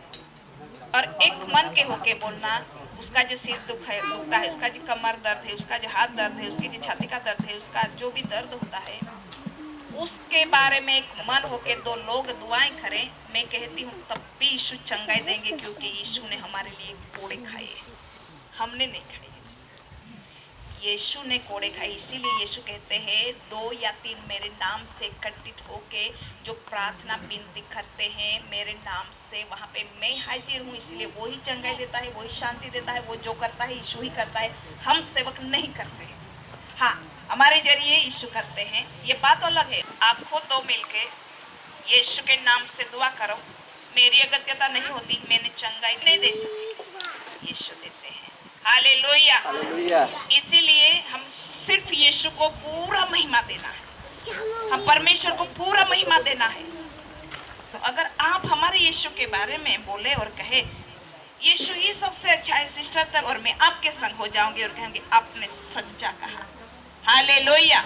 Speaker 2: और एक मन के होके बोलना। उसका जो सिर दुखता है, उसका जो कमर दर्द है, उसका जो हाथ दर्द है, उसकी जो छाती का दर्द है, उसका जो भी दर्द होता है, उसके बारे में एक मन होके 2 लोग दुआएं करें। मैं कहती हूँ तब भी यीशु चंगाई देंगे, क्योंकि यीशु ने हमारे लिए कोड़े खाए, हमने नहीं खाए, यीशु ने कोड़े खाए। इसीलिए यीशु कहते हैं 2 या 3 मेरे नाम से एकत्रित होके जो प्रार्थना विनती करते हैं मेरे नाम से, वहाँ पे मैं हाजिर हूँ। इसलिए वो ही चंगाई देता है, वो ही शांति देता है। वो जो करता है यीशु ही करता है, हम सेवक नहीं करते हैं। हाँ, हमारे जरिए यीशु करते हैं, ये बात अलग है। आप खुद 2 मिलके यीशु के नाम से दुआ करो। मेरी अगत्यता नहीं होती, मैंने चंगाई नहीं दे सकती, यीशु देते हैं। हालेलुया। इसीलिए हम सिर्फ यीशु को पूरा महिमा देना है, हम परमेश्वर को पूरा महिमा देना है। तो अगर आप हमारे यीशु के बारे में बोले और कहे यीशु ही सबसे अच्छा है सिस्टर, तक और मैं आपके संग हो जाऊंगी और कहेंगे आपने सच्चा कहा। हालेलुया।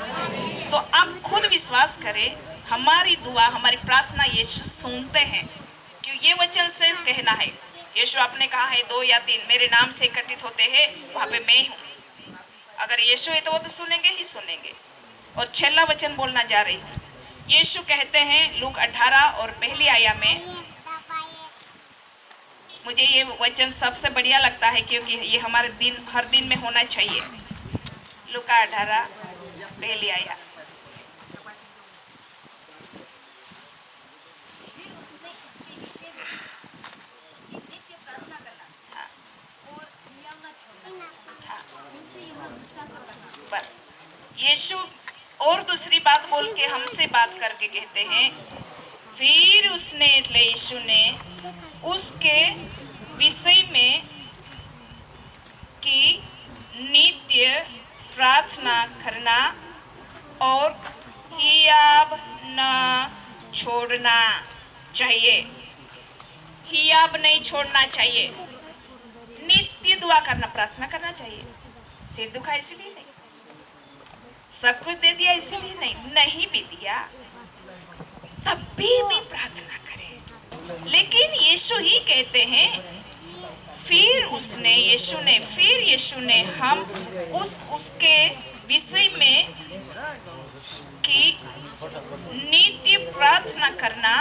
Speaker 2: तो आप खुद विश्वास करें, हमारी दुआ हमारी प्रार्थना यीशु सुनते हैं। क्यों? ये वचन से कहना है, यीशु आपने कहा है 2 या 3 मेरे नाम से एकत्रित होते हैं, वहाँ पे मैं हूँ। अगर यीशु है तो वो तो सुनेंगे ही सुनेंगे। और 6वां वचन बोलना जा रही हूँ। यीशु कहते हैं लूक 18 और पहली आया में, मुझे ये वचन सबसे बढ़िया लगता है क्योंकि ये हमारे हर दिन में होना चाहिए। लूका 18 पहली आया। बस यीशु और दूसरी बात बोल के हमसे बात करके कहते हैं, फिर उसने यीशु ने उसके विषय में कि नित्य प्रार्थना करना और हियाब न छोड़ना चाहिए। हियाब नहीं छोड़ना चाहिए, नित्य दुआ करना, प्रार्थना करना चाहिए। सिर दुखा इसलिए नहीं, सब कुछ दे दिया इसीलिए नहीं भी दिया तब भी प्रार्थना करें। लेकिन यीशु ही कहते हैं फिर यीशु ने हम उसके विषय में कि नित्य प्रार्थना करना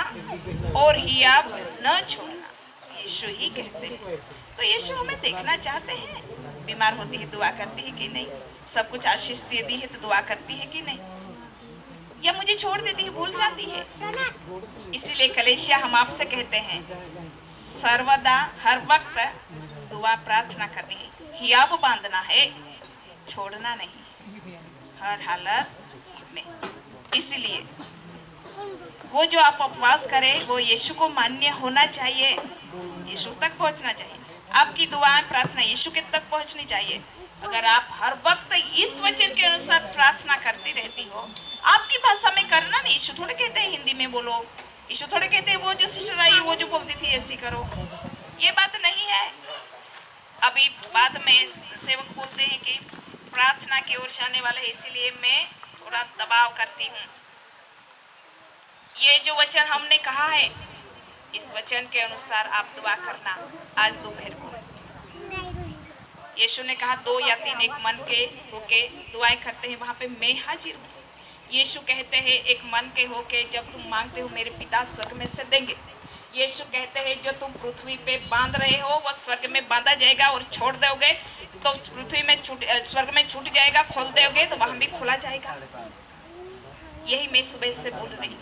Speaker 2: और हियाब न छोड़ना, यीशु ही कहते हैं। तो यीशु हमें देखना चाहते हैं, बीमार होती है दुआ करती है कि नहीं, सब कुछ आशीष दे दी है तो दुआ करती है कि नहीं, या मुझे छोड़ देती है, भूल जाती है। इसीलिए कलेशिया हम आपसे कहते हैं सर्वदा हर वक्त दुआ प्रार्थना करनी है, हियाब बांधना है, छोड़ना नहीं, हर हालत में। इसलिए वो जो आप उपवास करें वो यीशु को मान्य होना चाहिए, यीशु तक पहुंचना चाहिए। आपकी दुआएं प्रार्थना यीशु के तक पहुंचनी चाहिए। अगर आप हर वक्त इस वचन के अनुसार प्रार्थना करती रहती हो, आपकी भाषा में करना नहीं। यीशु थोड़े कहते हैं हिंदी में बोलो, यीशु थोड़े कहते हैं वो जो सिस्टर आई वो जो बोलती थी ऐसी करो, ये बात नहीं है। अभी बाद में सेवक बोलते हैं कि प्रार्थना की ओर जाने वाला है, इसीलिए मैं थोड़ा दबाव करती हूँ। ये जो वचन हमने कहा है इस वचन के अनुसार आप दुआ करना आज दोपहर को। यीशु ने कहा 2 या 3 एक मन के होके दुआएं करते हैं वहाँ पे मैं हाजिर हूँ। यीशु कहते हैं एक मन के होके जब तुम मांगते हो मेरे पिता स्वर्ग में से देंगे। यीशु कहते हैं जो तुम पृथ्वी पे बांध रहे हो वह स्वर्ग में बांधा जाएगा, और छोड़ दोगे तो पृथ्वी में स्वर्ग में छूट जाएगा, खोल दोगे तो वहाँ भी खोला जाएगा। यही मैं सुबह से बोल रही हूँ।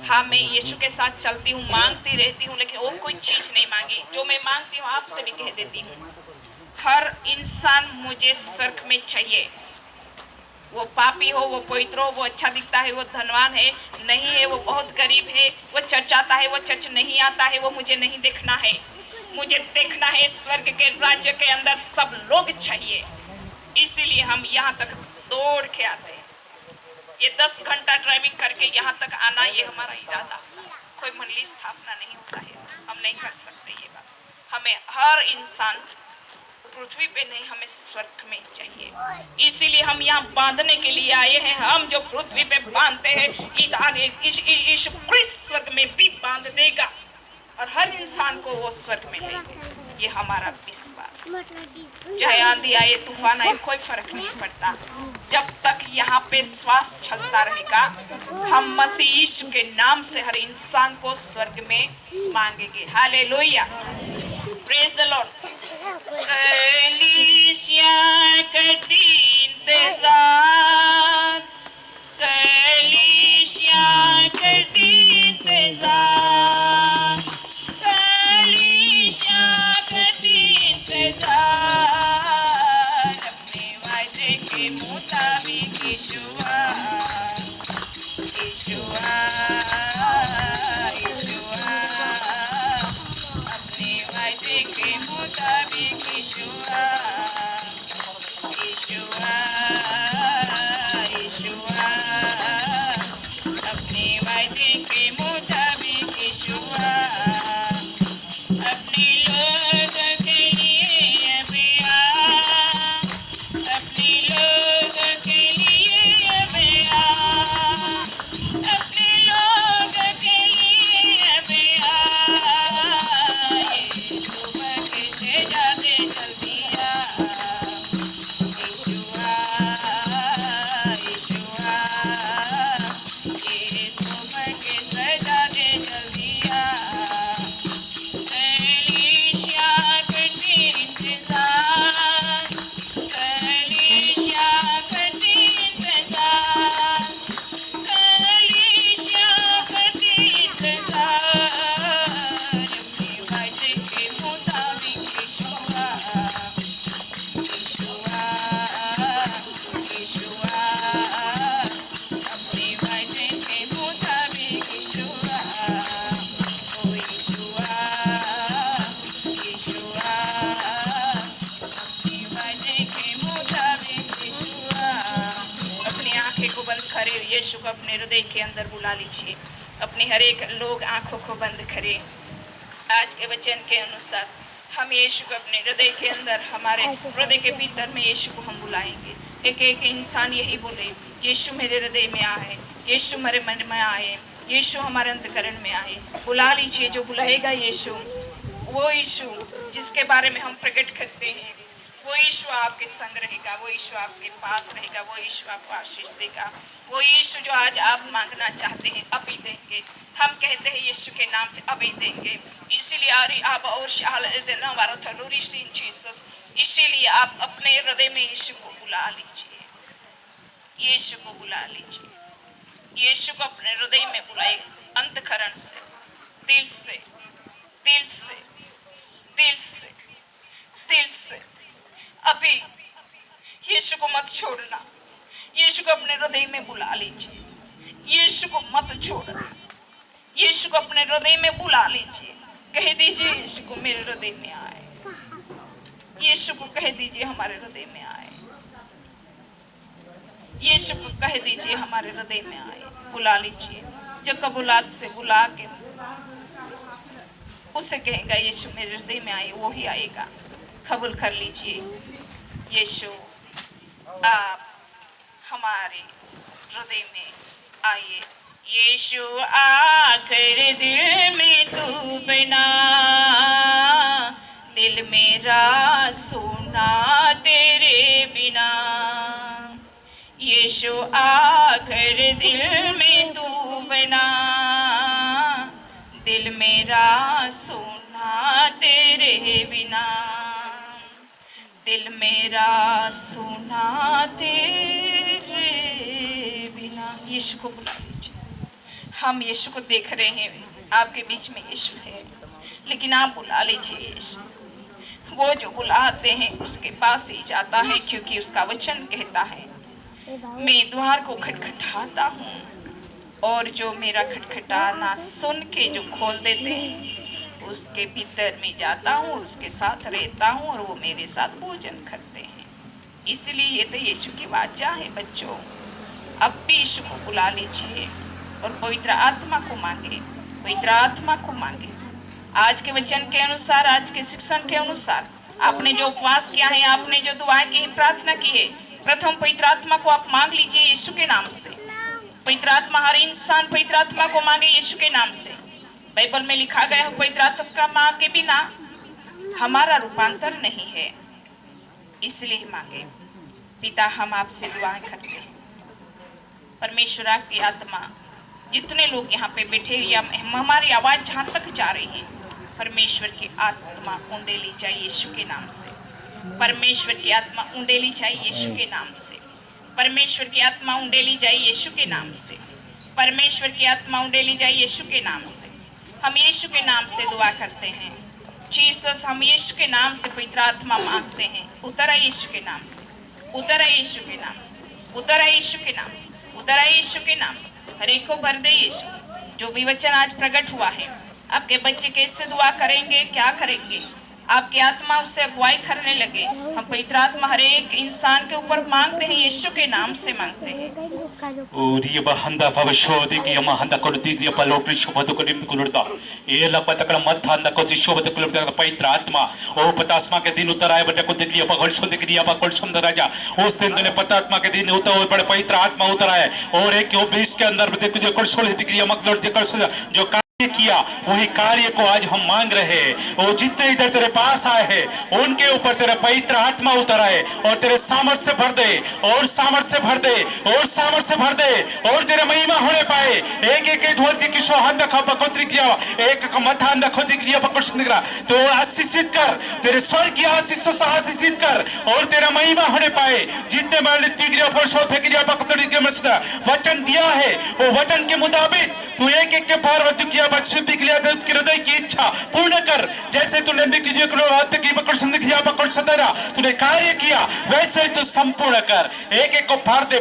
Speaker 2: हाँ, मैं यीशु के साथ चलती हूँ, मांगती रहती हूँ, लेकिन और कोई चीज़ नहीं मांगी। जो मैं मांगती हूँ आपसे भी कह देती हूँ, हर इंसान मुझे स्वर्ग में चाहिए। वो पापी हो, वो पवित्र हो, वो अच्छा दिखता है, वो धनवान है नहीं है, वो बहुत गरीब है, वो चर्च आता है, वो चर्च नहीं आता है, वो मुझे नहीं देखना है। मुझे देखना है स्वर्ग के राज्य के अंदर सब लोग चाहिए। इसीलिए हम यहाँ तक दौड़ के आते हैं। ये 10 घंटा ड्राइविंग करके यहाँ तक आना, ये हमारा इरादा। कोई मंडली स्थापना नहीं होता है, हम नहीं कर सकते ये बात। हमें हर इंसान पृथ्वी पे नहीं, हमें स्वर्ग में चाहिए। इसीलिए हम यहाँ बांधने के लिए आए हैं। हम जो पृथ्वी पे बांधते हैं यीशु क्रिस्त स्वर्ग में भी बांध देगा, और हर इंसान को वो स्वर्ग में लेगा। ये हमारा विश्वास। चाहे आंधी आए, तूफान आए, कोई फर्क नहीं पड़ता। जब तक यहाँ पे श्वास चलता रहेगा, हम मसीह यीशु के नाम से हर इंसान को स्वर्ग में मांगेंगे। Hallelujah, praise the Lord. कलीसिया करती इंतजार, कलीसिया करती इंतजार, कलीसिया करती इंतजार, अपने वादे के मुताबिक यीशुआ यीशुआ यीशुआ, अपने वादे के मुताबिक यीशुआ यीशुआ यीशुआ, अपने वादे के मुताबिक यीशुआ, अपने लोग के लिए अभी आ, अपने लोग के लिए अभी आ, अपने लोग के लिए अभी आ, सुबह के जाते जल्दी आ, यीशुआ यीशुआ, ये सुबह के जाते जल्दी आ, कलीसिया करती इंतजार, कलीसिया करती इंतजार, कलीसिया करती इंतजार, अपने वादे के मुताबिक यीशुआ यीशुआ यीशुआ, अपने वादे के मुताबिक यीशुआ, ओ यीशुआ यीशुआ, अपने वादे के मुताबिक यीशुआ। अपनी आंखें को बंद करें, यीशु को अपने हृदय के अंदर बुला लीजिए। अपने हर एक लोग आंखों को बंद करें। आज के वचन के अनुसार हम यीशु को अपने हृदय के अंदर, हमारे हृदय के भीतर में यीशु को हम बुलाएंगे। एक एक इंसान यही बोले, यीशु मेरे हृदय में आए, यीशु मेरे मन में आए, यीशु हमारे अंतकरण में आए। बुला लीजिए। जो बुलाएगा यीशु, वो यीशु जिसके बारे में हम प्रकट करते हैं, वो यीशु आपके संग रहेगा, वो यीशु आपके पास रहेगा, वो यीशु आपको आशीष देगा। वो यीशु जो आज आप मांगना चाहते हैं अभी देंगे। हम कहते हैं यीशु के नाम से अभी देंगे। इसीलिए आप और इसीलिए आप अपने हृदय में यीशु को बुला लीजिए। यीशु को बुला लीजिए। यीशु को अपने हृदय में बुलाए, अंतःकरण से, दिल से, दिल से, दिल से, दिल से। अभी यीशु को मत छोड़ना। यीशु को अपने हृदय में बुला लीजिए। यीशु को मत छोड़ना। यीशु को अपने हृदय में बुला लीजिए। कह दीजिए यीशु को मेरे हृदय में आए। यीशु को कह दीजिए हमारे हृदय में आए। यीशु को कह दीजिए हमारे हृदय में आए। बुला लीजिए। जो कबूलात से बुला के उसे कहेगा यीशु मेरे हृदय में आए, वो ही आएगा। कबूल कर लीजिए। यीशु आप हमारे हृदय में आइए। यीशु आकर दिल में तू बना, दिल मेरा सोना यीशु आकर दिल में तू बना, दिल मेरा सुना तेरे बिना, दिल मेरा सुना तेरे बिना। यीशु को बुला लीजिए। हम यीशु को देख रहे हैं, आपके बीच में यीशु है, लेकिन आप बुला लीजिए यीशु। वो जो बुलाते हैं उसके पास ही जाता है, क्योंकि उसका वचन कहता है मैं द्वार को खटखटाता हूँ और जो मेरा खटखटाना सुन के जो खोल देते हैं उसके भीतर में जाता हूँ और उसके साथ रहता हूँ और वो मेरे साथ भोजन करते हैं। इसलिए ये तो यीशु की वाचा है बच्चों। अब भी यीशु को बुला लीजिए और पवित्र आत्मा को मांगे, पवित्र आत्मा को मांगे। आज के वचन के अनुसार, आज के शिक्षण के अनुसार आपने जो उपवास किया है, आपने जो दुआएं की, प्रार्थना की है, प्रथम पवित्र आत्मा को आप मांग लीजिए यीशु के नाम से। पवित्र आत्मा, हर इंसान पवित्र आत्मा को मांगे यीशु के नाम से। बाइबल में लिखा गया है पवित्र आत्मा मांग के बिना हमारा रूपांतर नहीं है, इसलिए मांगे। पिता, हम आपसे दुआएं करते हैं। परमेश्वर की आत्मा, जितने लोग यहाँ पे बैठे या हमारी आवाज़ जहाँ तक जा रही है, परमेश्वर की आत्मा उंडेली जाए यीशु के नाम से। परमेश्वर की आत्मा उंडेली जाए यीशु के नाम से। परमेश्वर की आत्मा उंडेली जाए यीशु के नाम से। परमेश्वर की आत्मा उंडेली जाए यीशु के नाम से। हम यीशु के नाम से दुआ करते हैं। जीसस, हम यीशु के नाम से पवित्र आत्मा मांगते हैं। उतर आए यीशु के नाम से, उतर आए यीशु के नाम से, उतर आए यीशु के नाम से, उतर आए यीशु के नाम से। हर एक को भर दे यीशु। जो भी वचन आज प्रकट हुआ है, आपके बच्चे कैसे दुआ करेंगे, क्या करेंगे, आपकी आत्मा उससे अगुवाई करने लगे। हम पवित्र आत्मा हर एक इंसान के ऊपर मांगते हैं, यीशु के नाम से मांगते हैं।
Speaker 1: और ये बहंदा भविष्योदि की यमा हंदा कोड़ती की पलोटरी शोभत को निम्न कुलुड़ता ये लपतकड़ मत हंदा को शोभत कुलुड़ता पवित्र आत्मा ओ पतास्मा के दिन उतर आए बटे को दिख लिया पगड़ सो दिख लिया पगड़ सुंदर राजा। उस दिन तूने पतात्मा के दिन उतर हुए बड़े पवित्र आत्मा उतर आए और एक 20 के अंदर देख जो कर सोले दिख लिया मकदर दिख जो किया वही कार्य को आज हम मांग रहे हैं। वो जितने इधर तेरे पास आए हैं उनके ऊपर तेरा पवित्र आत्मा उतर आए और तेरे सामर्थ्य से भर दे और सामर्थ्य से भर दे और सामर्थ्य से भर दे और तेरे महिमा होने पाए। एक एक धोती की शोहन देखा पकोत्री किया एक मथा देखो दिख लिया पकोड़ दिख रहा तो आशीषित कर, तेरे स्वर्ग की आशीषों से आशीषित कर और तेरा महिमा होने पाए। जितने वचन दिया है वो वचन के मुताबिक तू एक एक के पार किया हृदय की इच्छा पूर्ण कर। जैसे तूने तूने कार्य किया वैसे ही तू संपूर्ण कर। एक एक को भर दे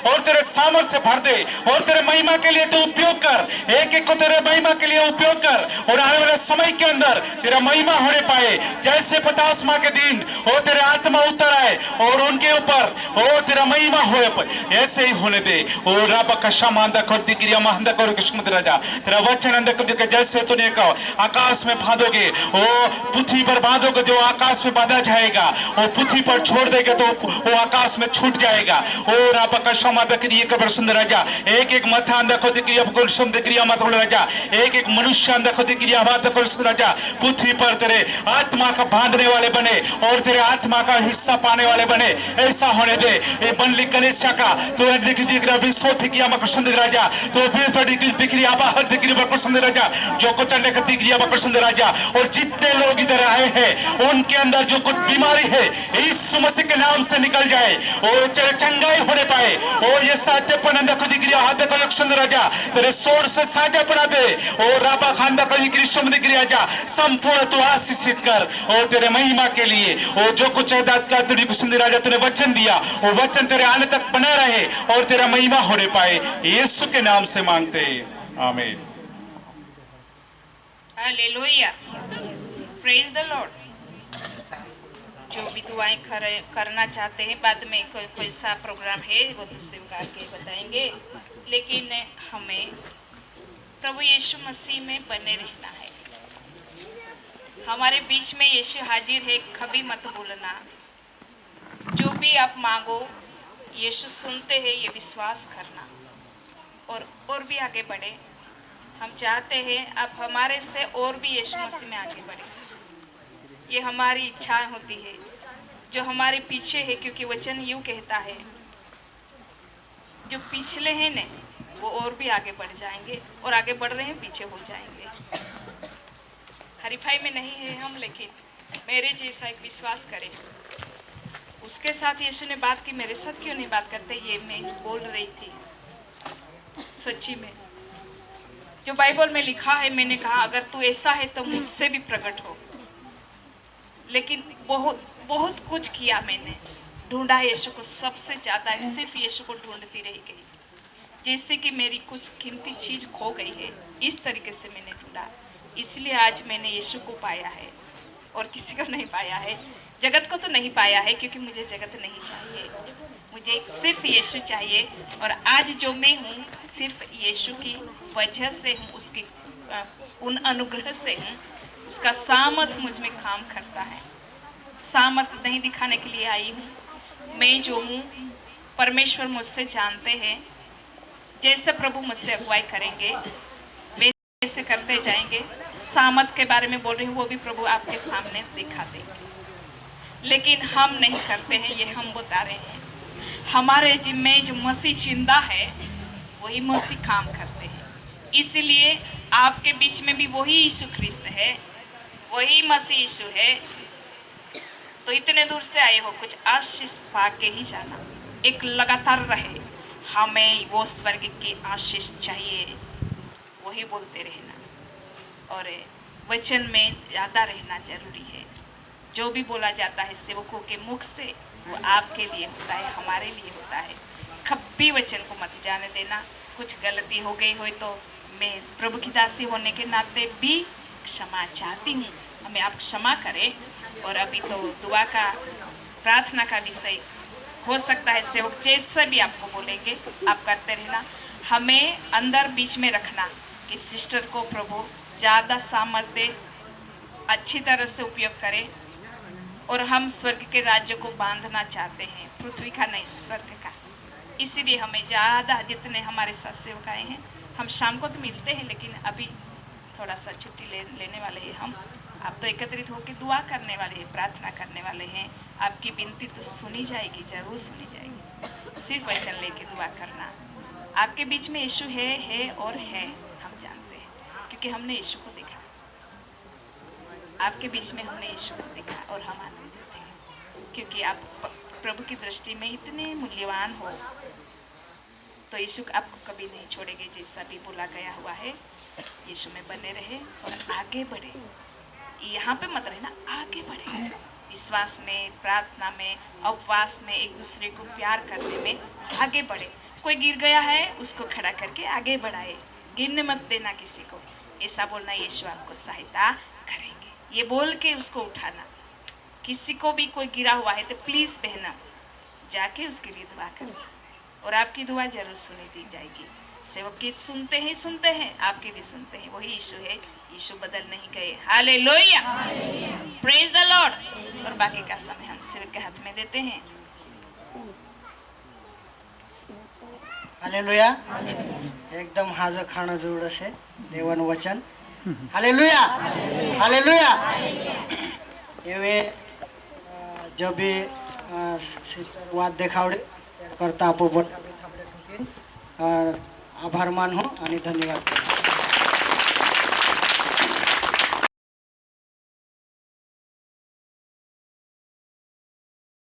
Speaker 1: और तेरे सामर्थ्य से भर दे और तेरे महिमा के लिए तू उपयोग कर। एक एक को तेरे महिमा के लिए उपयोग कर और आने वाले समय के अंदर तेरा महिमा होने पाए। जैसे 50 माह के दिन और तेरे आत्मा उतर आए और उनके ऊपर और तेरा महिमा होने पाए, ऐसे ही होने दे। और रब का शमांदा कर दी क्रिया महंदा कर किस्मत राजा तेरा वचन अंदर जैसे तूने कहा आकाश में बांधोगे वो पृथ्वी पर बांधोगे, जो आकाश में बांधा जाएगा वो पृथ्वी पर छोड़ देगा तो वो आकाश में छूट जाएगा। और आपका क्षमा बकरी एक सुंदर राजा एक एक मथा देखो दिक्रिया दिक्रिया मत राजा एक एक मनुष्य देखो दिक्रिया बात राजा पृथ्वी पर तेरे आत्मा का बांधने वाले बने और तेरे आत्मा का हिस्सा पाने वाले बने। ऐसा होने दे। ये बनली कलेशा का तो विश्व किया राजा तो फिर बाहर राजा जो कुछ राजा और जितने लोग इधर आए हैं उनके अंदर जो कुछ बीमारी है यीशु मसीह के नाम से निकल जाए और चंगाई होने पाए। और ये साध्यपन राजा तेरे सोर से साझापना दे और राबा खानदा राजा संपूर्ण तू आशीषित कर और तेरे महिमा के लिए और जो कुछ राजा तूने वचन दिया वो वचन तेरे आने तक बना रहे और तेरा महिमा होने पाए। यीशु के नाम से मांगते आमीन।
Speaker 2: Hallelujah, praise the Lord. जो भी दुआएं करना चाहते हैं, बाद में कोई सा प्रोग्राम है वो तो स्वीकार के बताएंगे, लेकिन हमें प्रभु यीशु मसीह में बने रहना है। हमारे बीच में यीशु हाजिर है, कभी मत भूलना। जो भी आप मांगो यीशु सुनते हैं, ये विश्वास करना और भी आगे बढ़े। हम चाहते हैं आप हमारे से और भी यीशु मसीह में आगे बढ़े। ये हमारी इच्छा होती है जो हमारे पीछे है, क्योंकि वचन यूँ कहता है जो पिछले हैं ने वो और भी आगे बढ़ जाएंगे, और आगे बढ़ रहे हैं पीछे हो जाएंगे। हरीफाई में नहीं है हम, लेकिन मेरे जैसा एक विश्वास करें। उसके साथ यीशु ने बात की, मेरे साथ क्यों नहीं बात करते, ये मैं बोल रही थी। सच्ची में जो बाइबल में लिखा है, मैंने कहा अगर तू ऐसा है तो मुझसे भी प्रकट हो। लेकिन बहुत बहुत कुछ किया मैंने, ढूंढा यीशु को, सबसे ज़्यादा सिर्फ यीशु को ढूंढती रह गई, जैसे कि मेरी कुछ कीमती चीज़ खो गई है। इस तरीके से मैंने ढूंढा, इसलिए आज मैंने यीशु को पाया है और किसी को नहीं पाया है। जगत को तो नहीं पाया है, क्योंकि मुझे जगत नहीं चाहिए, मुझे सिर्फ यीशु चाहिए। और आज जो मैं हूँ सिर्फ यीशु की वजह से हूँ, उसकी उन अनुग्रह से हूँ। उसका सामर्थ मुझ में काम करता है। सामर्थ नहीं दिखाने के लिए आई हूँ। मैं जो हूँ, परमेश्वर मुझसे जानते हैं। जैसे प्रभु मुझसे अगुवाई करेंगे वैसे करते जाएंगे। सामर्थ के बारे में बोल रही हूँ, वो भी प्रभु आपके सामने दिखा देंगे। लेकिन हम नहीं करते हैं, ये हम बता रहे हैं। हमारे जिम्मे जो मसीह जिंदा है, वही मसीह काम करते हैं। इसलिए आपके बीच में भी वही यीशु ख्रिस्त है, वही मसीह यीशु है। तो इतने दूर से आए हो, कुछ आशीष पाके ही जाना। एक लगातार रहे, हमें वो स्वर्ग की आशीष चाहिए, वही बोलते रहना। और वचन में ज़्यादा रहना जरूरी है। जो भी बोला जाता है सेवकों के मुख से, वो आपके लिए होता है, हमारे लिए होता है। कभी वचन को मत जाने देना। कुछ गलती हो गई हो तो मैं प्रभु की दासी होने के नाते भी क्षमा चाहती हूँ, हमें आप क्षमा करें। और अभी तो दुआ का, प्रार्थना का विषय हो सकता है, सेवक जैसे भी आपको बोलेंगे आप करते रहना। हमें अंदर बीच में रखना कि सिस्टर को प्रभु ज़्यादा सामर्थ्य अच्छी तरह से उपयोग करे। और हम स्वर्ग के राज्य को बांधना चाहते हैं, पृथ्वी का नहीं, स्वर्ग का। इसीलिए हमें ज़्यादा, जितने हमारे साथ सेवक आए हैं, हम शाम को तो मिलते हैं, लेकिन अभी थोड़ा सा छुट्टी लेने वाले हैं हम। आप तो एकत्रित होकर दुआ करने वाले हैं, प्रार्थना करने वाले हैं। आपकी विनती तो सुनी जाएगी, जरूर सुनी जाएगी। सिर्फ वचन लेके दुआ करना। आपके बीच में यीशु है और है, हम जानते हैं, क्योंकि हमने यीशु को देखा। आपके बीच में हमने यीशु को देखा और हम आनंदित हैं, क्योंकि आप प्रभु की दृष्टि में इतने मूल्यवान हो। तो यीशु आपको कभी नहीं छोड़ेंगे। जैसा भी बोला गया हुआ है, यीशु में बने रहे और आगे बढ़े। यहाँ पे मत रहना, आगे बढ़े। विश्वास में, प्रार्थना में, उपवास में, एक दूसरे को प्यार करने में आगे बढ़े। कोई गिर गया है, उसको खड़ा करके आगे बढ़ाए। गिरने मत देना किसी को। ऐसा बोलना, यीशु आपको सहायता करेंगे, ये बोल के उसको उठाना। किसी को भी कोई गिरा हुआ है तो प्लीज़ बहना जाके उसके लिए दुआ करना, और आपकी दुआ जरूर सुनी दी जाएगी। सेवक गीत सुनते हैं, आपके भी सुनते हैं। वही यीशु है, यीशु बदल नहीं गए। Hallelujah, praise the Lord. और बाकी का समय हम सेवक के हाथ में देते हैं।
Speaker 4: हालेलुया, एकदम हाजर खाना जरूर से देवन वचन। Hallelujah, hallelujah. एवे जो भी सिस्टर वाद देखावडे करता आपो आभार मानू आणि धन्यवाद।